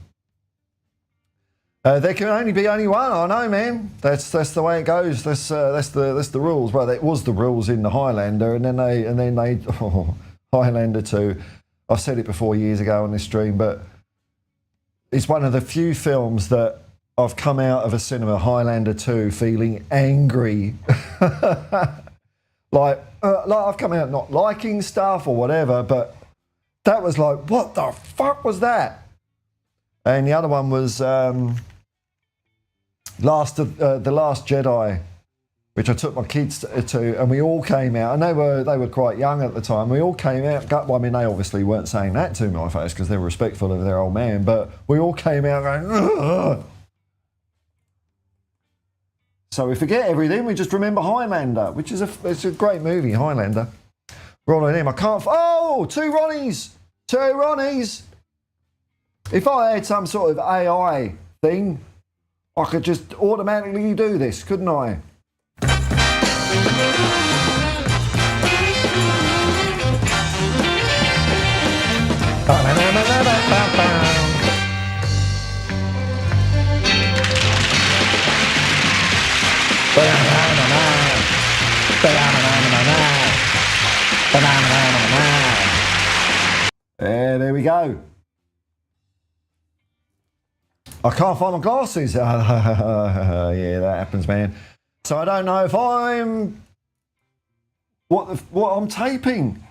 There can only be only one. I know, man. That's the way it goes. That's the rules. Well, it was the rules in the Highlander, and then they Highlander 2. I've said it before years ago on this stream, but it's one of the few films that I've come out of a cinema, Highlander 2, feeling angry. like I've come out not liking stuff or whatever, but that was like, what the fuck was that? And the other one was The Last Jedi, which I took my kids to, and we all came out, and they were quite young at the time. We all came out. I mean, they obviously weren't saying that to my face because they were respectful of their old man, but we all came out going, ugh. So we forget everything. We just remember Highlander, which is it's a great movie, Highlander. Ron and him. I can't. Oh, two Ronnies. If I had some sort of AI thing, I could just automatically do this, couldn't I? There we go. I can't find my glasses. Yeah, that happens, man. So I don't know if I'm what I'm taping.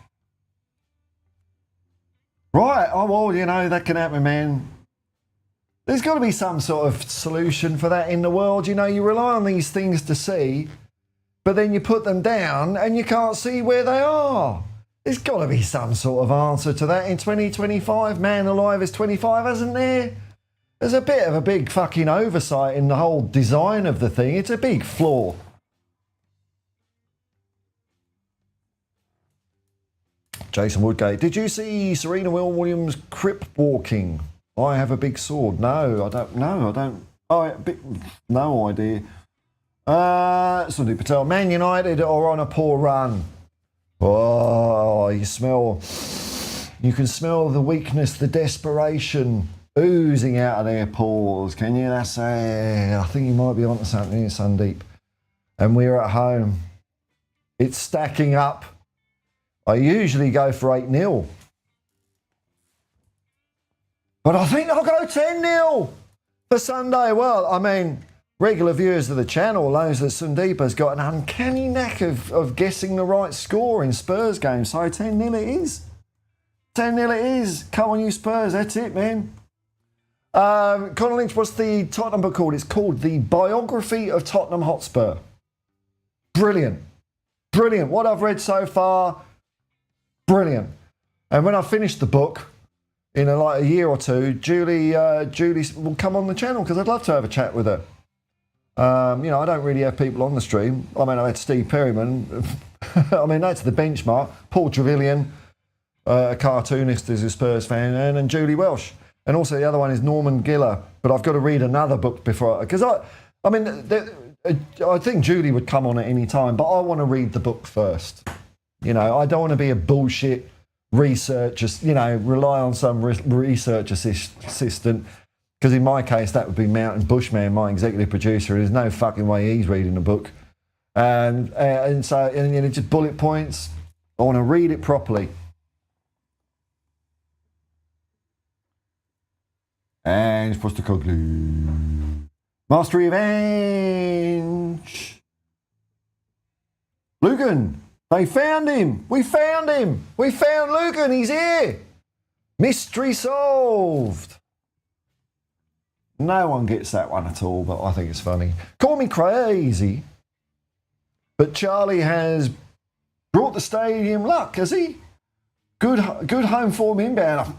Right. Oh well, you know that can happen, man. There's got to be some sort of solution for that in the world. You know, you rely on these things to see, but then you put them down and you can't see where they are. There's got to be some sort of answer to that in 2025. Man alive is 25, hasn't there? There's a bit of a big fucking oversight in the whole design of the thing. It's a big flaw. Jason Woodgate. Did you see Serena Williams crip walking? I have a big sword. No, I don't. No idea. Sunday Patel. Man United are on a poor run. Oh, you can smell the weakness, the desperation oozing out of their pores. Can you? I think you might be onto something here, Sandeep. And we're at home. It's stacking up. I usually go for 8-0. But I think I'll go 10-0 for Sunday. Well, I mean, regular viewers of the channel knows that Sandeep has got an uncanny knack of guessing the right score in Spurs games. So 10-0 it is. 10-0 it is. Come on, you Spurs. That's it, man. Conor Lynch, what's the Tottenham book called? It's called The Biography of Tottenham Hotspur. Brilliant. Brilliant. What I've read so far, brilliant. And when I finish the book, in a year or two, Julie will come on the channel because I'd love to have a chat with her. You know, I don't really have people on the stream. I mean, I had Steve Perryman. I mean, that's the benchmark. Paul Trevelyan, a cartoonist, is a Spurs fan, and Julie Welsh. And also the other one is Norman Giller. But I've got to read another book before, because I think Julie would come on at any time, but I want to read the book first. You know, I don't want to be a bullshit researcher, you know, rely on some research assistant, because in my case that would be Mountain Bushman, my executive producer, and there's no fucking way he's reading a book. And so you know, just bullet points. I want to read it properly. Ange Postecoglou. Mastery of Ange. Lugan. They found him. We found him. We found Lugan. He's here. Mystery solved. No one gets that one at all, but I think it's funny. Call me crazy, but Charlie has brought the stadium luck, has he? Good home form inbound.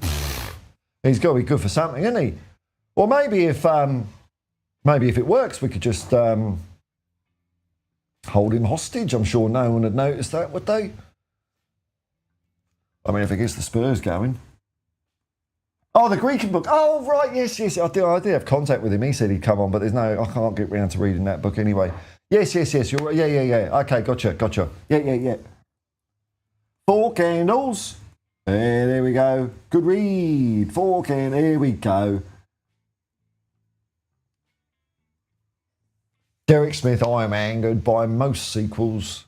He's got to be good for something, isn't he? Or maybe if it works, we could just hold him hostage. I'm sure no one would notice that, would they? I mean, if it gets the Spurs going. Oh, the Greek book. Oh, right, yes. I did have contact with him. He said he'd come on, but I can't get round to reading that book anyway. Yes. You're right. Yeah. Okay, gotcha. Yeah. 4 candles. There we go. Good read. 4 candles. Here we go. Derek Smith, I am angered by most sequels.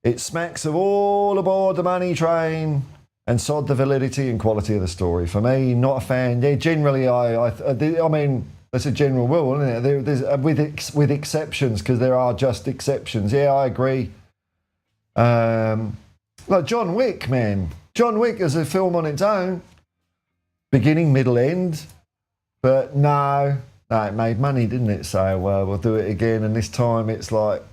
It smacks of all aboard the money train and sod the validity and quality of the story. For me, not a fan. Yeah, generally, I mean, that's a general rule, isn't it? There's with exceptions, because there are just exceptions. Yeah, I agree. Like John Wick, man. John Wick is a film on its own. Beginning, middle, end. But no, it made money, didn't it? So we'll do it again. And this time it's like,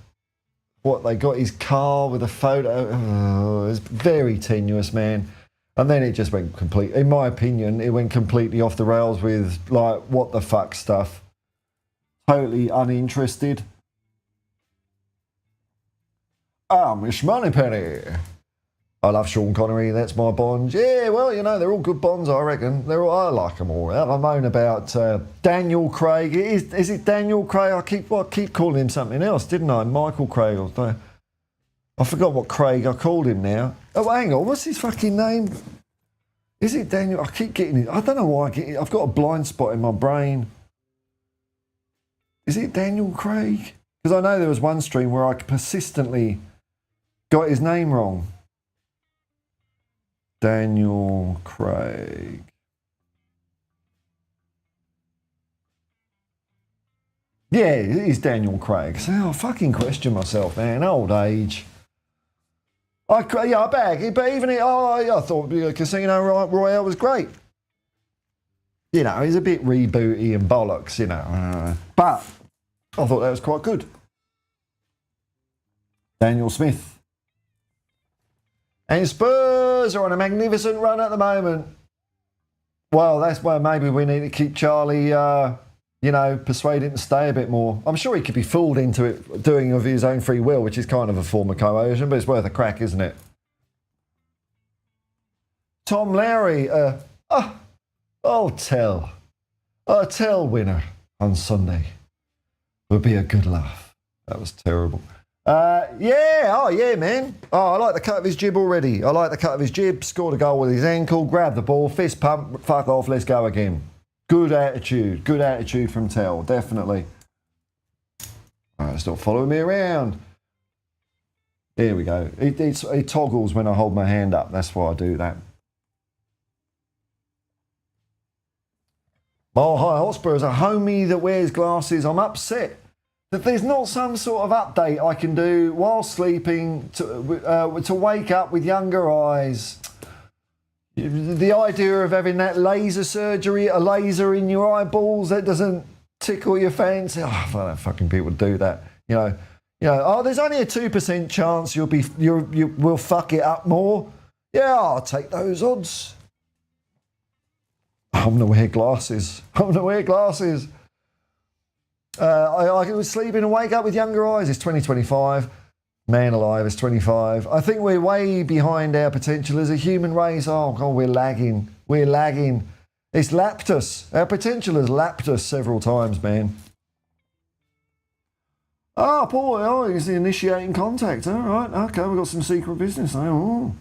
what, they got his car with a photo. Oh, it's very tenuous, man. And then it just went completely, in my opinion, it went completely off the rails with like what the fuck stuff. Totally uninterested. Miss Moneypenny. I love Sean Connery, that's my Bond. Yeah, well, you know, they're all good Bonds, I reckon. I like them all. I moan about Daniel Craig. Is it Daniel Craig? I keep calling him something else, didn't I? Michael Craig. I forgot what Craig I called him now. Oh, hang on, what's his fucking name? Is it Daniel? I keep getting it. I don't know why I get it. I've got a blind spot in my brain. Is it Daniel Craig? Because I know there was one stream where I persistently got his name wrong. Daniel Craig. Yeah, it is Daniel Craig. So I fucking question myself, man. Old age. I bag it, but even I thought Casino Royale was great. You know, he's a bit rebooty and bollocks, you know. But I thought that was quite good. Daniel Smith. And Spurs are on a magnificent run at the moment. Well, that's where maybe we need to keep Charlie, persuade him to stay a bit more. I'm sure he could be fooled into it doing of his own free will, which is kind of a form of coercion, but it's worth a crack, isn't it? Tom Lowry, tell winner on Sunday would be a good laugh. That was terrible. Yeah, man. I like the cut of his jib already. I like the cut of his jib. Scored a goal with his ankle, grabbed the ball, fist pump, fuck off, let's go again. Good attitude from Tell, definitely. All right, stop following me around. Here we go. It toggles when I hold my hand up. That's why I do that. Oh, hi, Hotspur is a homie that wears glasses. I'm upset that there's not some sort of update I can do while sleeping to wake up with younger eyes. The idea of having that laser surgery, a laser in your eyeballs, that doesn't tickle your fancy. Oh, I don't fucking people do that. You know. Oh, there's only a 2% chance you will fuck it up more. Yeah, I'll take those odds. I'm gonna wear glasses. I was sleeping and wake up with younger eyes. It's 2025. Man alive, it's 25. I think we're way behind our potential as a human race. Oh, God, we're lagging. It's lapped us. Our potential has lapped us several times, man. Oh, boy, he's initiating contact. All right, okay, we've got some secret business. Oh.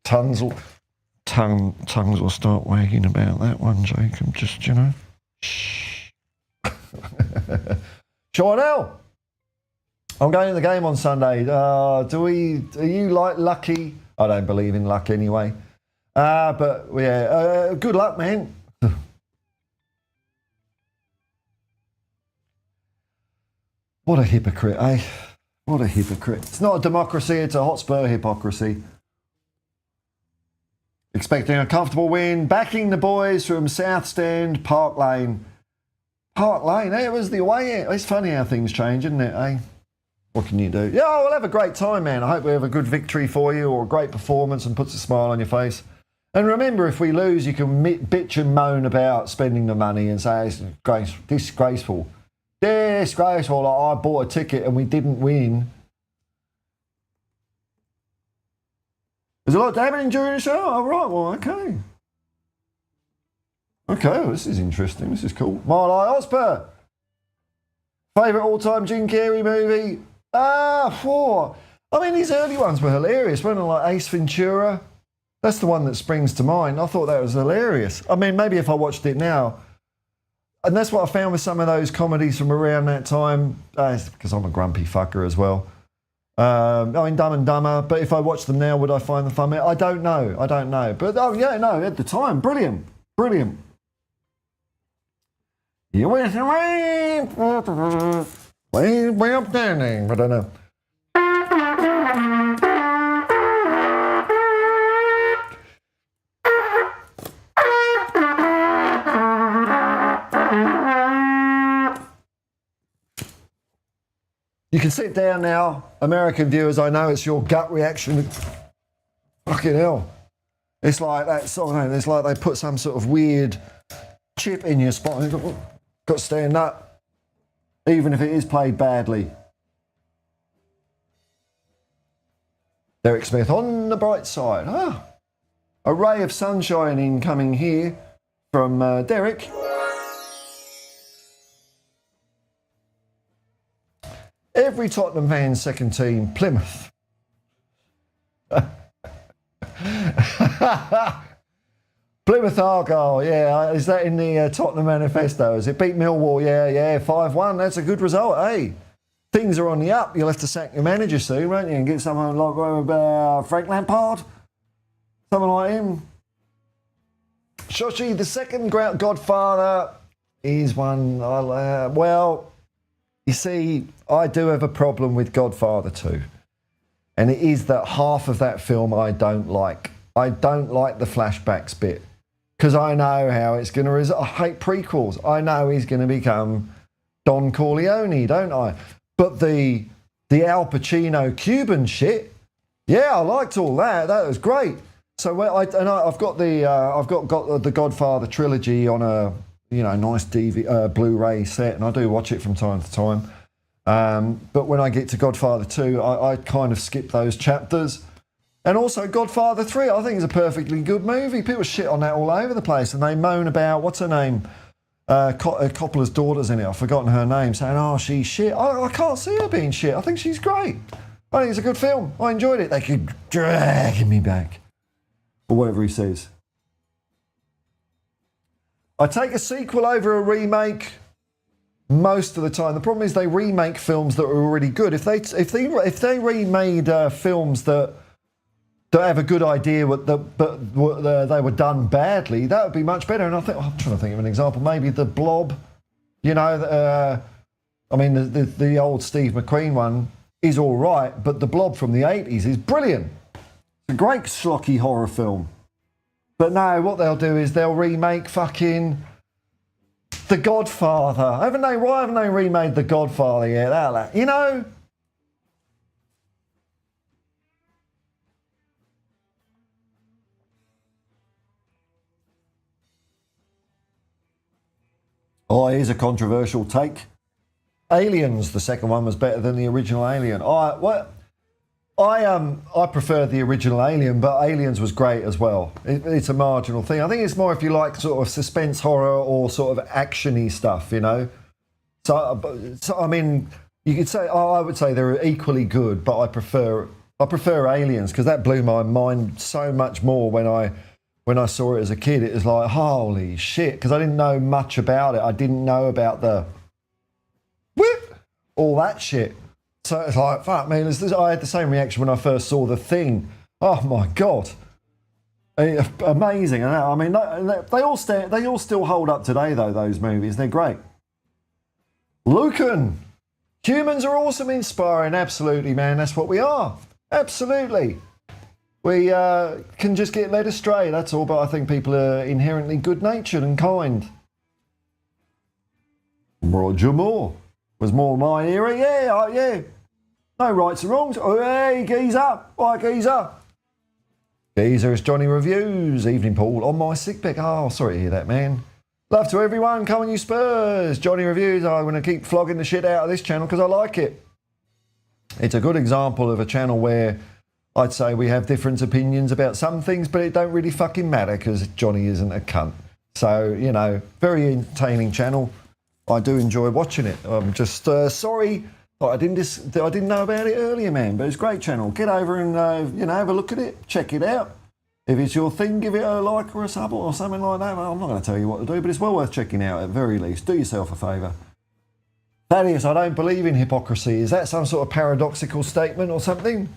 Tongues will start wagging about that one, Jacob. Just, shh. Seanel, I'm going to the game on Sunday. Are you like lucky? I don't believe in luck anyway. But yeah, good luck, man. What a hypocrite, eh? What a hypocrite. It's not a democracy, it's a Hotspur hypocrisy. Expecting a comfortable win, backing the boys from South Stand, Park Lane. Park Lane, it was the away end. It's funny how things change, isn't it, eh? What can you do? Yeah, we'll have a great time, man. I hope we have a good victory for you or a great performance and puts a smile on your face. And remember, if we lose, you can bitch and moan about spending the money and say it's disgraceful. Disgraceful, like I bought a ticket and we didn't win. There's a lot of damage during the show? Oh, right, well, okay. Okay, well, this is interesting. This is cool. Marley Hotspur. Favourite all-time Jim Carrey movie? I mean, these early ones were hilarious, weren't they? Like Ace Ventura. That's the one that springs to mind. I thought that was hilarious. I mean, maybe if I watched it now, and that's what I found with some of those comedies from around that time, it's because I'm a grumpy fucker as well. I mean, Dumb and Dumber, but if I watched them now, would I find them funny? I don't know. But, oh, yeah, no, at the time, brilliant. You with me? Way up standing, but I don't know. You can sit down now, American viewers. I know it's your gut reaction. Fucking hell. It's like that sort of thing. It's like they put some sort of weird chip in your spine. Got to stand up, even if it is played badly. Derek Smith on the bright side. A ray of sunshine incoming here from Derek. Every Tottenham fan's second team, Plymouth. Plymouth Argyle, yeah. Is that in the Tottenham manifesto? Has it beat Millwall? Yeah, 5-1. That's a good result, eh? Things are on the up. You'll have to sack your manager soon, won't you? And get someone like Frank Lampard. Someone like him. Shoshi, the second Godfather, is one. Well, you see, I do have a problem with Godfather 2. And it is that half of that film I don't like. I don't like the flashbacks bit. Because I know how it's going to result. I hate prequels. I know he's going to become Don Corleone, don't I? But the Al Pacino Cuban shit, yeah, I liked all that. That was great. So I've got the Godfather trilogy on a nice Blu-ray set, and I do watch it from time to time. But when I get to Godfather 2, I kind of skip those chapters. And also Godfather 3, I think is a perfectly good movie. People shit on that all over the place, and they moan about, what's her name? Coppola's daughter's in it. I've forgotten her name, saying, oh, she's shit. I can't see her being shit. I think she's great. I think it's a good film. I enjoyed it. They keep dragging me back. Or whatever he says. I take a sequel over a remake most of the time. The problem is they remake films that are already good. If they remade films that have a good idea, but they were done badly, that would be much better. And I'm trying to think of an example. Maybe The Blob. The old Steve McQueen one is all right, but The Blob from the 80s is brilliant. It's a great schlocky horror film. But no, what they'll do is they'll remake fucking The Godfather. Why haven't they remade The Godfather yet? You know? Oh, here's a controversial take. Aliens, the second one was better than the original Alien. I prefer the original Alien, but Aliens was great as well. It's a marginal thing. I think it's more if you like sort of suspense horror or sort of action-y stuff, you know. So I mean, you could say, I would say they're equally good, but I prefer Aliens because that blew my mind so much more when I saw it as a kid. It was like, holy shit, because I didn't know much about it. I didn't know about the whip, all that shit. So it's like, fuck, man, I had the same reaction when I first saw The Thing. Oh, my God. Amazing. I mean, they all still hold up today, though, those movies. They're great. Lucan. Humans are awesome, inspiring. Absolutely, man. That's what we are. Absolutely. We can just get led astray, that's all. But I think people are inherently good-natured and kind. Roger Moore. Was more my era, yeah. No rights and wrongs. Oh, hey, geezer. Right, geezer. Geezer is Johnny Reviews. Evening, Paul. On my sick bed. Oh, sorry to hear that, man. Love to everyone. Come on, you Spurs. Johnny Reviews. I'm going to keep flogging the shit out of this channel because I like it. It's a good example of a channel where I'd say we have different opinions about some things, but it don't really fucking matter because Johnny isn't a cunt. So, you know, very entertaining channel. I do enjoy watching it. I'm just sorry I didn't know about it earlier, man. But it's a great channel. Get over and have a look at it. Check it out. If it's your thing, give it a like or a sub or something like that. I'm not going to tell you what to do, but it's well worth checking out at the very least. Do yourself a favour. Thaddeus, I don't believe in hypocrisy. Is that some sort of paradoxical statement or something?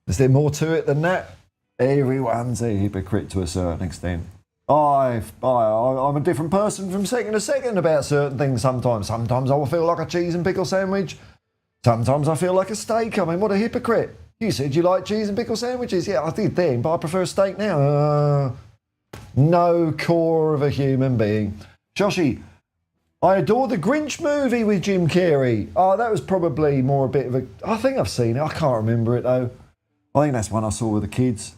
Is there more to it than that? Everyone's a hypocrite to a certain extent. I'm a different person from second to second about certain things sometimes. Sometimes I will feel like a cheese and pickle sandwich. Sometimes I feel like a steak. I mean, what a hypocrite. You said you like cheese and pickle sandwiches. Yeah, I did then, but I prefer steak now. No core of a human being. Joshi, I adore the Grinch movie with Jim Carrey. Oh, that was probably more a bit of a... I think I've seen it. I can't remember it, though. I think that's one I saw with the kids.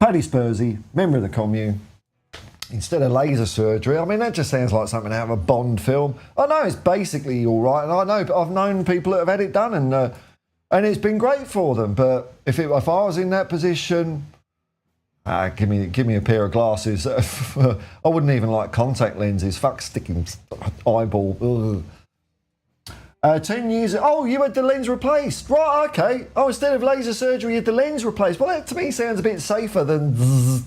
Paddy Spursy, member of the commune. Instead of laser surgery, I mean, that just sounds like something out of a Bond film. I know it's basically all right, and I know, but I've known people that have had it done, and it's been great for them. But if I was in that position, give me a pair of glasses. I wouldn't even like contact lenses. Fuck sticking eyeball. 10 years. Oh, you had the lens replaced, right? Okay. Oh, instead of laser surgery, you had the lens replaced. Well, that to me sounds a bit safer than.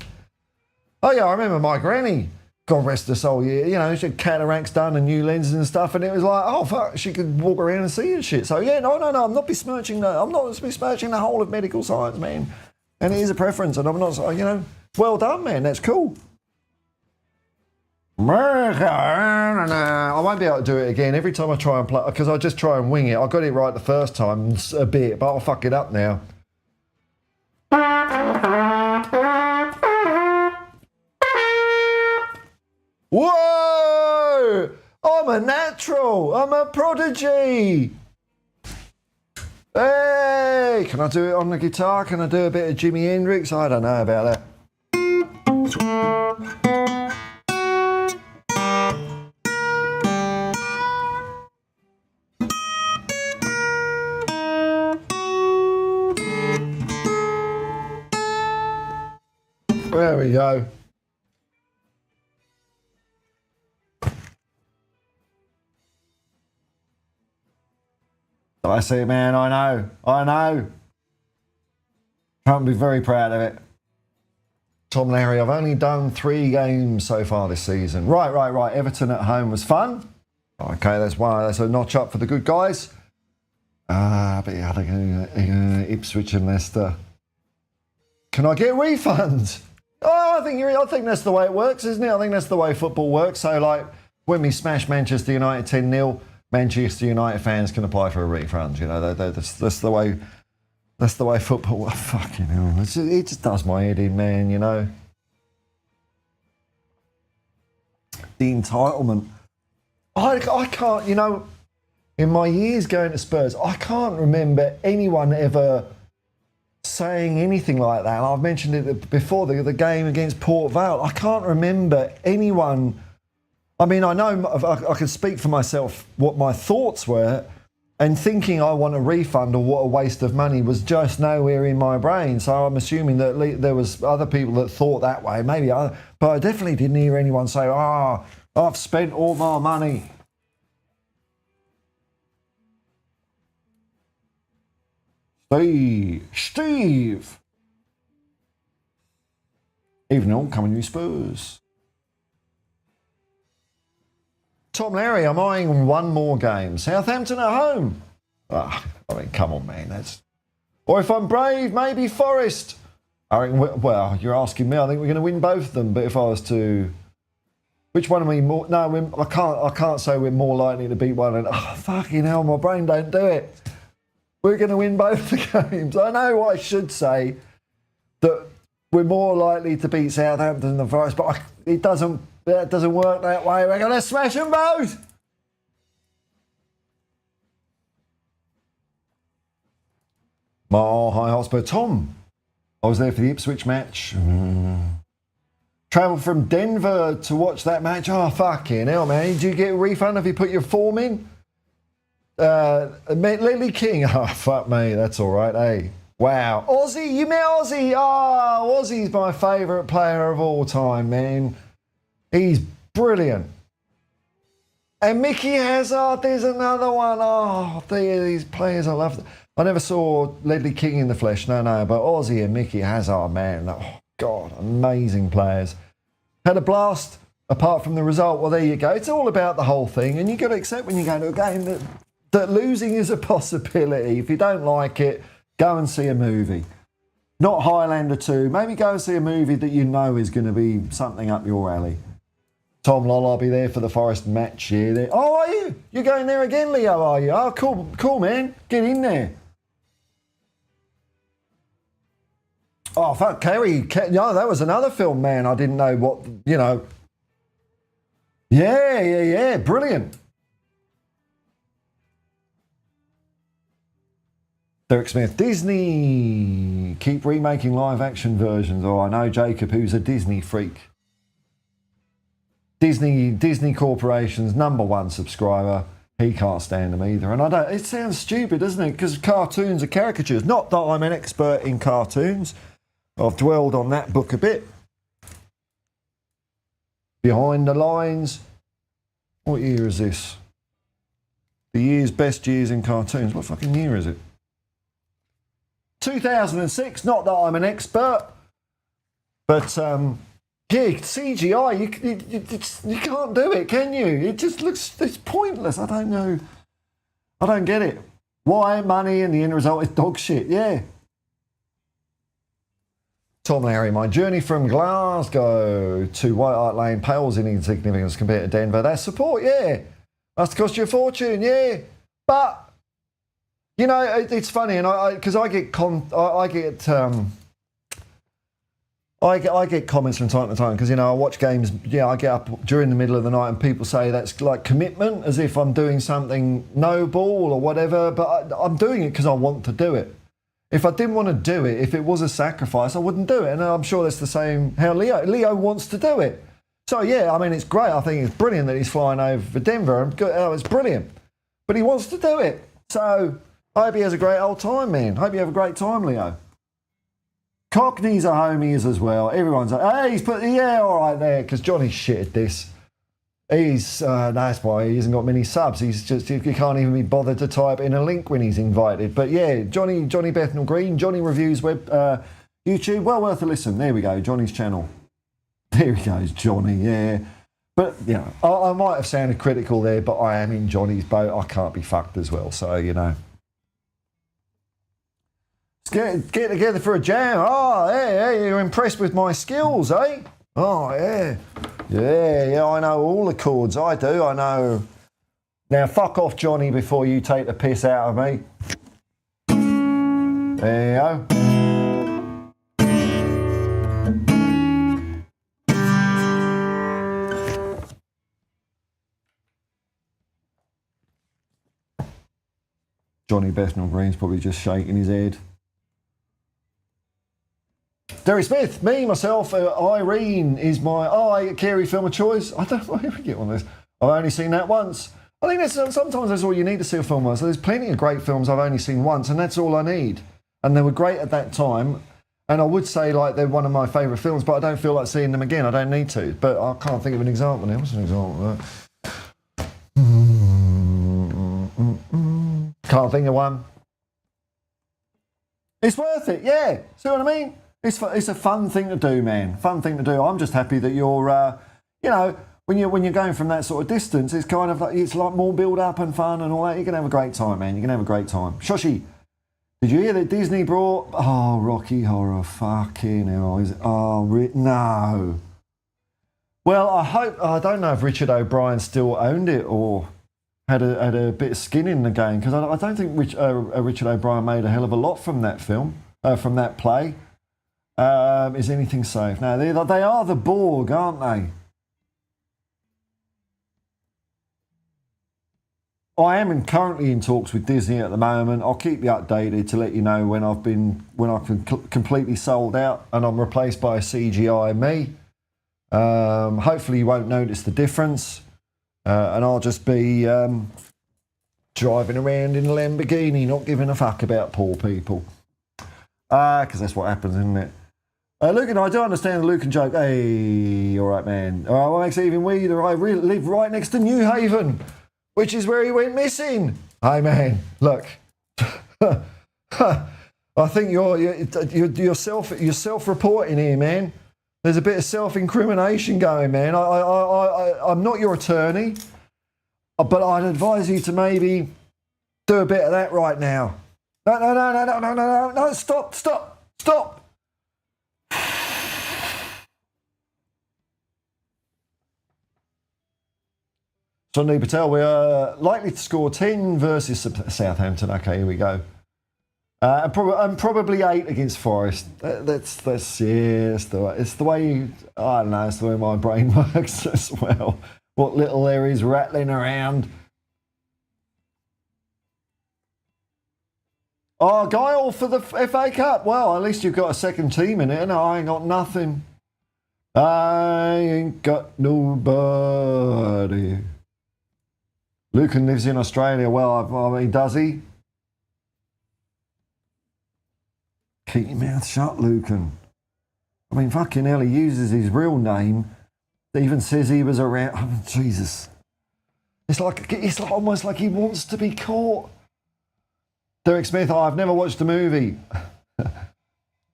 Oh yeah, I remember my granny, God rest her soul, she had cataracts done and new lenses and stuff, and it was like, oh fuck, she could walk around and see and shit. So yeah, no, I'm not besmirching the whole of medical science, man. And it is a preference, and I'm not, well done, man, that's cool. I won't be able to do it again every time I try and play, because I just try and wing it. I got it right the first time, a bit, but I'll fuck it up now. Whoa! I'm a natural. I'm a prodigy. Hey! Can I do it on the guitar? Can I do a bit of Jimi Hendrix? I don't know about that. There we go. I see, man. I know. Can't be very proud of it. Tom Larry, I've only done 3 games so far this season. Right. Everton at home was fun. Okay, that's a notch up for the good guys. But yeah, Ipswich and Leicester. Can I get refunds? Oh, I think that's the way it works, isn't it? I think that's the way football works. So, like, when we smash Manchester United 10-0, Manchester United fans can apply for a refund. That's the way. That's the way football. Oh, fucking hell, it just does my head in, man. The entitlement. I can't. In my years going to Spurs, I can't remember anyone ever saying anything like that. I've mentioned it before, the game against Port Vale. I can't remember anyone. I mean, I know I can speak for myself what my thoughts were, and thinking I want a refund or what a waste of money was just nowhere in my brain. So I'm assuming that there was other people that thought that way. But I definitely didn't hear anyone say, I've spent all my money. Steve. Evening all, coming to Spurs. Tom Larry, I'm eyeing one more game. Southampton at home. Come on, man. Or if I'm brave, maybe Forest. Well, you're asking me. I think we're going to win both of them. But if I was to, which one are we more? No, I can't say we're more likely to beat one. And fucking hell, my brain don't do it. We're going to win both the games. I know I should say that we're more likely to beat Southampton than Forest, but it doesn't work that way. We're going to smash them both. Hi, Hotspur. Tom, I was there for the Ipswich match. Travelled from Denver to watch that match. Oh, fucking hell, man. Did you get a refund if you put your form in? Lily King. Oh, fuck me. That's all right, eh? Wow. Aussie. You met Aussie. Oh, Aussie's my favourite player of all time, man. He's brilliant. And Mickey Hazard, there's another one. Oh, these players, I love them. I never saw Ledley King in the flesh, no, but Ozzy and Mickey Hazard, man, oh, God, amazing players. Had a blast, apart from the result. Well, there you go. It's all about the whole thing, and you've got to accept when you go to a game that losing is a possibility. If you don't like it, go and see a movie. Not Highlander 2. Maybe go and see a movie that you know is going to be something up your alley. Tom Loll, I'll be there for the Forest match. Yeah, there. Oh, are you? You're going there again, Leo, are you? Oh, cool, man. Get in there. Oh, fuck, Kerry. No, that was another film, man. I didn't know what, you know. Yeah. Brilliant. Derek Smith, Disney keep remaking live action versions. Oh, I know Jacob, who's a Disney freak. Disney Corporation's #1 subscriber. He can't stand them either. And I don't. It sounds stupid, doesn't it? Because cartoons are caricatures. Not that I'm an expert in cartoons. I've dwelled on that book a bit. Behind the Lines. What year is this? The best years in cartoons. What fucking year is it? 2006. Not that I'm an expert, but yeah, CGI. You can't do it, can you? It just looks. It's pointless. I don't know. I don't get it. Why money and the end result is dog shit? Yeah. Tom Larry, my journey from Glasgow to White Hart Lane pales in insignificance compared to Denver. That's support, yeah. Must cost you a fortune, yeah. But you know, it's funny, and because I get comments from time to time because, you know, I watch games. Yeah, I get up during the middle of the night and people say that's like commitment, as if I'm doing something noble or whatever. But I'm doing it because I want to do it. If I didn't want to do it, if it was a sacrifice, I wouldn't do it. And I'm sure that's the same how Leo wants to do it. So yeah, I mean, it's great. I think it's brilliant that he's flying over Denver. Oh, it's brilliant. But he wants to do it. So I hope he has a great old time, man. Hope you have a great time, Leo. Cockneys are homies as well. Everyone's like, hey, he's put, yeah, all right there, because Johnny's shit at this. That's why he hasn't got many subs. He can't even be bothered to type in a link when he's invited. But yeah, Johnny Bethnal Green, Johnny Reviews YouTube, well worth a listen. There we go, Johnny's channel. There he goes, Johnny, yeah. But, you know, I might have sounded critical there, but I am in Johnny's boat. I can't be fucked as well, so, you know. Get together for a jam. Oh, hey, you're impressed with my skills, eh? Oh, yeah. Yeah, I know all the chords. I do, I know. Now, fuck off, Johnny, before you take the piss out of me. There you go. Johnny Bethnal Green's probably just shaking his head. Derry Smith, me, myself, Irene is my... Oh, I get Carey film of choice. I don't know if we get one of those. I've only seen that once. I think sometimes that's all you need to see a film once. There's plenty of great films I've only seen once, and that's all I need. And they were great at that time. And I would say, like, they're one of my favourite films, but I don't feel like seeing them again. I don't need to. But I can't think of an example now. What's an example of that? Can't think of one. It's worth it, yeah. See what I mean? It's a fun thing to do, man. Fun thing to do. I'm just happy that you're, you know, when you're going from that sort of distance, it's kind of like, it's like more build up and fun and all that. You're gonna have a great time, man. You're gonna have a great time. Shoshi, did you hear that Disney brought? Oh, Rocky Horror, fucking hell! No. Well, I don't know if Richard O'Brien still owned it or had a bit of skin in the game, because I don't think Richard O'Brien made a hell of a lot from that film, from that play. Is anything safe? No, they are the Borg, aren't they? I am currently in talks with Disney at the moment. I'll keep you updated to let you know when I've been completely sold out and I'm replaced by a CGI me. Hopefully you won't notice the difference, and I'll just be driving around in a Lamborghini, not giving a fuck about poor people, because that's what happens, isn't it? Lucan, I do understand the Lucan joke. Hey, all right, man. All right, what makes it even weirder? I live right next to New Haven, which is where he went missing. Hey, man, look. I think you're self-reporting here, man. There's a bit of self-incrimination going, man. I'm not your attorney, but I'd advise you to maybe do a bit of that right now. No, stop. Sunday Patel, we are likely to score 10 versus Southampton. Okay, here we go. And probably 8 against Forest. It's the way I don't know. It's the way my brain works as well. What little there is rattling around. Oh, Guile for the FA Cup. Well, at least you've got a second team in it, and I ain't got nothing. I ain't got nobody. Lucan lives in Australia. Well, I mean, does he? Keep your mouth shut, Lucan. I mean, fucking hell, he uses his real name. He even says he was around. Oh, Jesus. It's almost like he wants to be caught. Derek Smith, I've never watched the movie.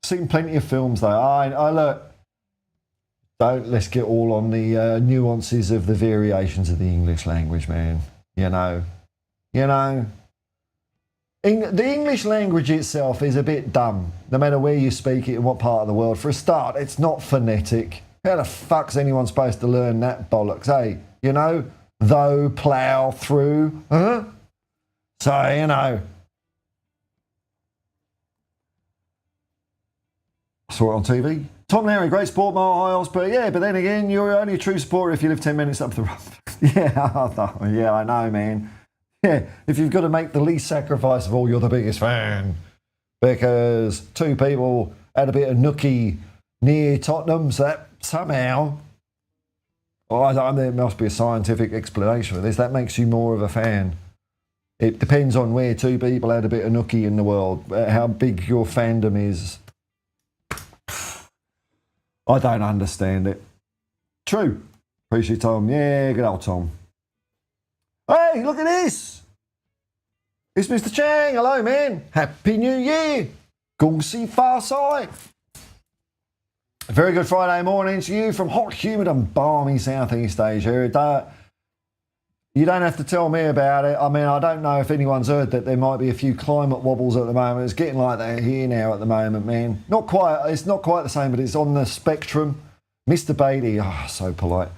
Seen plenty of films, though. I look. Let's get all on the nuances of the variations of the English language, man. You know. The English language itself is a bit dumb, no matter where you speak it in what part of the world. For a start, it's not phonetic. How the fuck's anyone supposed to learn that bollocks, eh? You know? Though, plough, through, huh? So, you know. Saw it on TV. Tom Larry, great sport, Mile High Hotspur. Yeah, but then again, you're only a true supporter if you live 10 minutes up the road. Yeah, I know, man. Yeah, if you've got to make the least sacrifice of all, you're the biggest fan. Because 2 people had a bit of nookie near Tottenham, so that somehow, there must be a scientific explanation for this, that makes you more of a fan. It depends on where 2 people had a bit of nookie in the world, how big your fandom is. I don't understand it. True. Appreciate Tom. Yeah, good old Tom. Hey, look at this. It's Mr. Chang. Hello, man. Happy New Year. Gong Si Fa Sai. A very good Friday morning to you from hot, humid and balmy Southeast Asia. You don't have to tell me about it. I mean, I don't know if anyone's heard that there might be a few climate wobbles at the moment. It's getting like that here now at the moment, man. It's not quite the same, but it's on the spectrum. Mr. Beatty, so polite.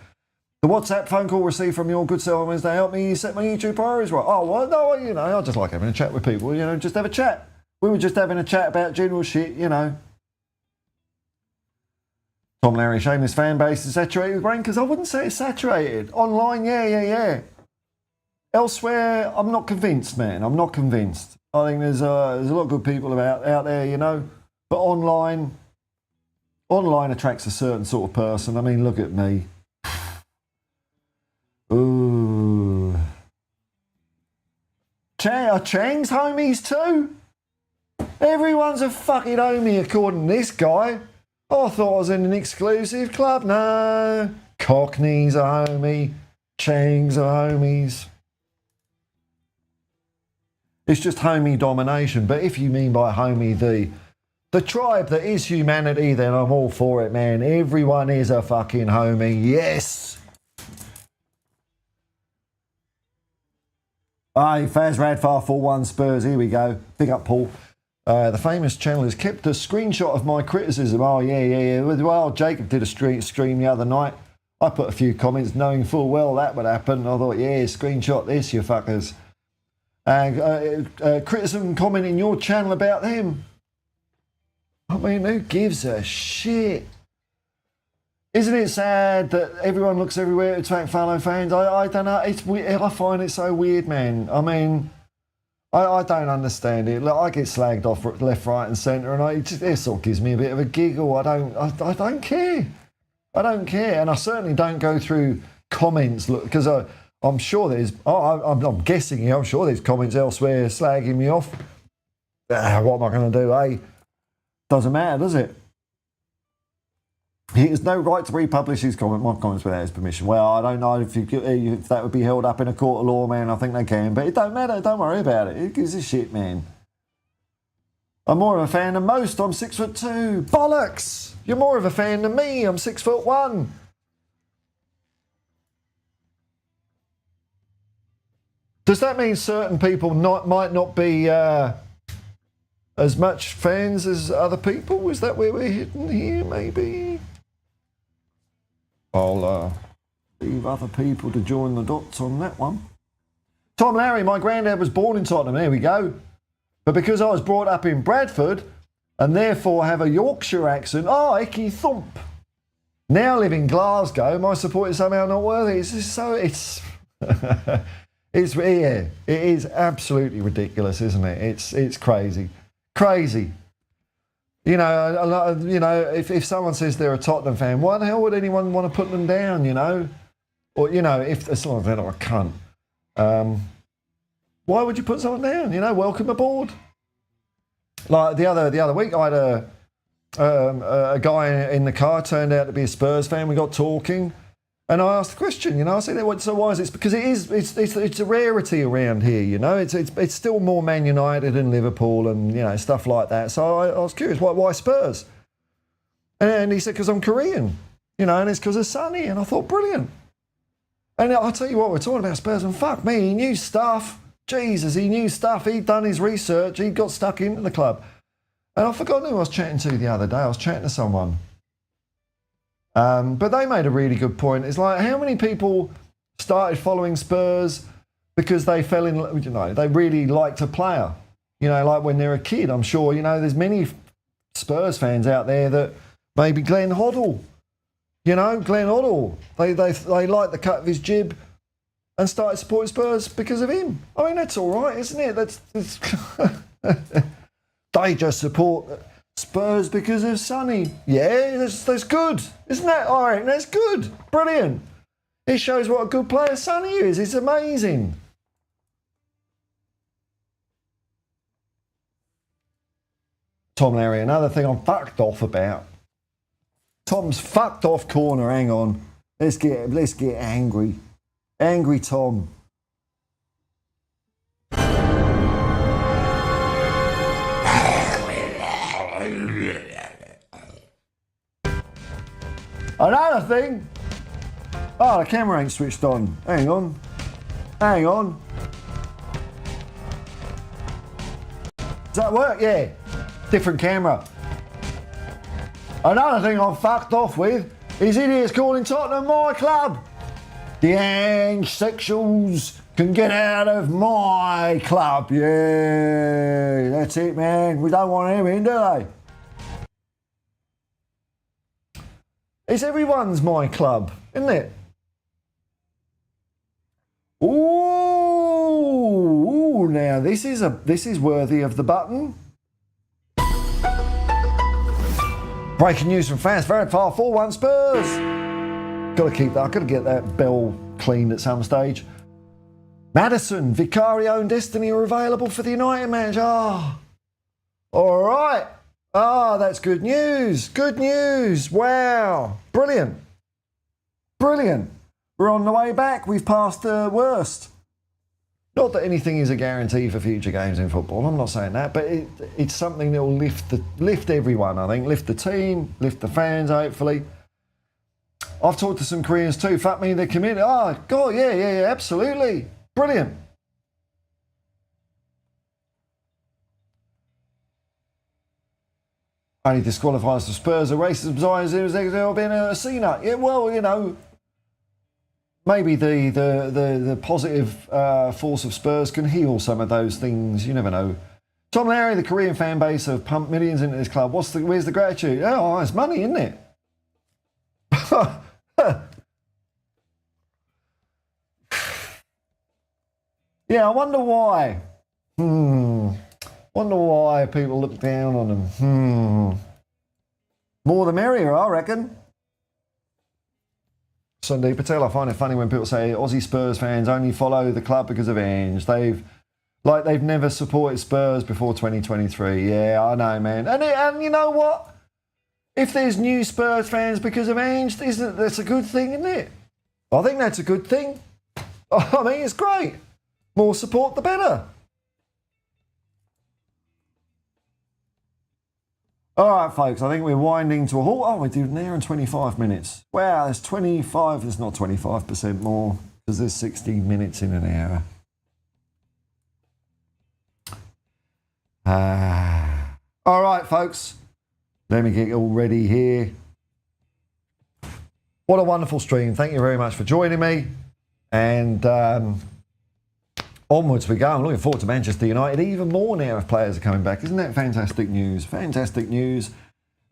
The WhatsApp phone call received from your good self on Wednesday helped me set my YouTube priorities right. Oh, well, no, I just like having a chat with people, just have a chat. We were just having a chat about general shit, Tom Larry, shameless fan base is saturated with rankers. I wouldn't say it's saturated. Online, yeah. Elsewhere, I'm not convinced, man. I'm not convinced. I think there's a lot of good people out there, But online attracts a certain sort of person. I mean, look at me. Ooh. Are Chang's homies too? Everyone's a fucking homie according to this guy. I thought I was in an exclusive club. No. Cockney's a homie. Chang's a homies. It's just homie domination. But if you mean by homie the tribe that is humanity, then I'm all for it, man. Everyone is a fucking homie. Yes. Hey, Faz Radfar 41 Spurs. Here we go. Big up, Paul. The famous channel has kept a screenshot of my criticism. Oh, yeah. Well, Jacob did a stream the other night. I put a few comments knowing full well that would happen. I thought, yeah, screenshot this, you fuckers. Criticism comment in your channel about them. I mean, who gives a shit? Isn't it sad that everyone looks everywhere to attack fellow fans? I don't know. It's weird. I find it so weird, man. I mean, I don't understand it. Look, I get slagged off left, right, and centre, and it sort of gives me a bit of a giggle. I don't care. I don't care, and I certainly don't go through comments. Look, because I'm sure there's. I'm guessing here. I'm sure there's comments elsewhere slagging me off. What am I going to do? Doesn't matter, does it? He has no right to republish my comments without his permission. Well, I don't know if that would be held up in a court of law, man. I think they can, but it don't matter. Don't worry about it. Who gives a shit, man? I'm more of a fan than most. I'm 6'2". Bollocks! You're more of a fan than me. I'm 6'1". Does that mean certain people might not be as much fans as other people? Is that where we're hitting here, maybe? I'll leave other people to join the dots on that one. Tom Larry, my granddad was born in Tottenham. There we go. But because I was brought up in Bradford and therefore have a Yorkshire accent, icky thump. Now live in Glasgow, my support is somehow not worthy. It's just so, it's it is absolutely ridiculous, isn't it? It's crazy. Crazy. You know, if someone says they're a Tottenham fan, why the hell would anyone want to put them down, you know? Or, you know, if as long as they're not a cunt. Why would you put someone down? You know, welcome aboard. Like the other week, I had a guy in the car turned out to be a Spurs fan. We got talking, and I asked the question. You know, I said, "So why is it?" Because it's a rarity around here. You know, it's still more Man United and Liverpool and stuff like that. So I was curious, why Spurs? And he said, "Because I'm Korean." And it's because of Sonny. And I thought, brilliant. And I'll tell you what, we're talking about Spurs, and fuck me, he knew stuff. Jesus, he knew stuff. He'd done his research. He got stuck into the club. And I forgot who I was chatting to the other day. I was chatting to someone. But they made a really good point. It's like, how many people started following Spurs because they fell in love, they really liked a player. Like when they're a kid, I'm sure, there's many Spurs fans out there that maybe Glenn Hoddle. Glenn Hoddle. They like the cut of his jib and started supporting Spurs because of him. I mean, that's all right, isn't it? That's they just support Spurs because of Sonny. Yeah, that's good. Isn't that all right? That's good. Brilliant. It shows what a good player Sonny is. It's amazing. Tom Larry, another thing I'm fucked off about. Tom's fucked off corner. Hang on. Let's get angry. Angry Tom. Another thing. Oh, the camera ain't switched on. Hang on. Does that work? Yeah. Different camera. Another thing I'm fucked off with is idiots calling Tottenham my club. The Ange sexuals can get out of my club. Yeah, that's it, man. We don't want him in, do they? It's everyone's my club, isn't it? Ooh, now this is worthy of the button. Breaking news from fans, very far 4-1 Spurs. Got to keep that. I've got to get that bell cleaned at some stage. Maddison, Vicario and Destiny are available for the United match. All right. That's good news. Good news. Wow. Brilliant. We're on the way back. We've passed the worst. Not that anything is a guarantee for future games in football. I'm not saying that, but it's something that will lift everyone, I think. Lift the team, lift the fans, hopefully. I've talked to some Koreans too. Fuck me, they're committed. Oh, God, yeah, absolutely. Brilliant. Only disqualifies the Spurs are racist besides there being a C-nut. Yeah, well, maybe the positive force of Spurs can heal some of those things. You never know. Tom Larry, the Korean fan base have pumped millions into this club. Where's the gratitude? Oh, it's money, isn't it? Yeah, I wonder why. Wonder why people look down on them. More the merrier, I reckon. Sunday Patel, I find it funny when people say Aussie Spurs fans only follow the club because of Ange. They've never supported Spurs before 2023. Yeah, I know, man. And you know what? if there's new Spurs fans because of Ange, that's a good thing, isn't it? I think that's a good thing. I mean, it's great. More support, the better. All right, folks, I think we're winding to a halt. Oh, we do an hour and 25 minutes. Wow, there's 25, there's not 25% more because there's 60 minutes in an hour. All right, folks, let me get all ready here. What a wonderful stream. Thank you very much for joining me. And onwards we go. I'm looking forward to Manchester United even more now if players are coming back. Isn't that fantastic news? Fantastic news.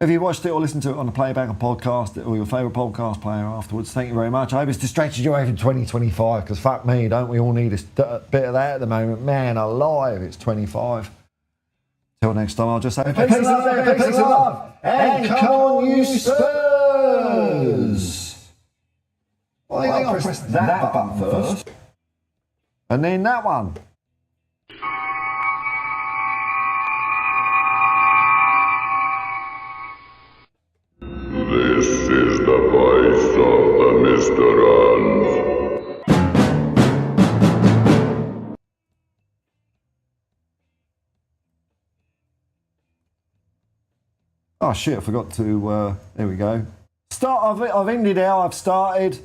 If you watched it or listened to it on the playback or podcast or your favourite podcast player afterwards, thank you very much. I hope it's distracted you away from 2025 because fuck me, don't we all need a bit of that at the moment? Man alive, it's 25. Till next time, I'll just say peace and love, and come on you Spurs! I think I'll press that button first. And then that one. This is the voice of the Mr. Oh shit, I forgot to, there we go. I've ended how I've started.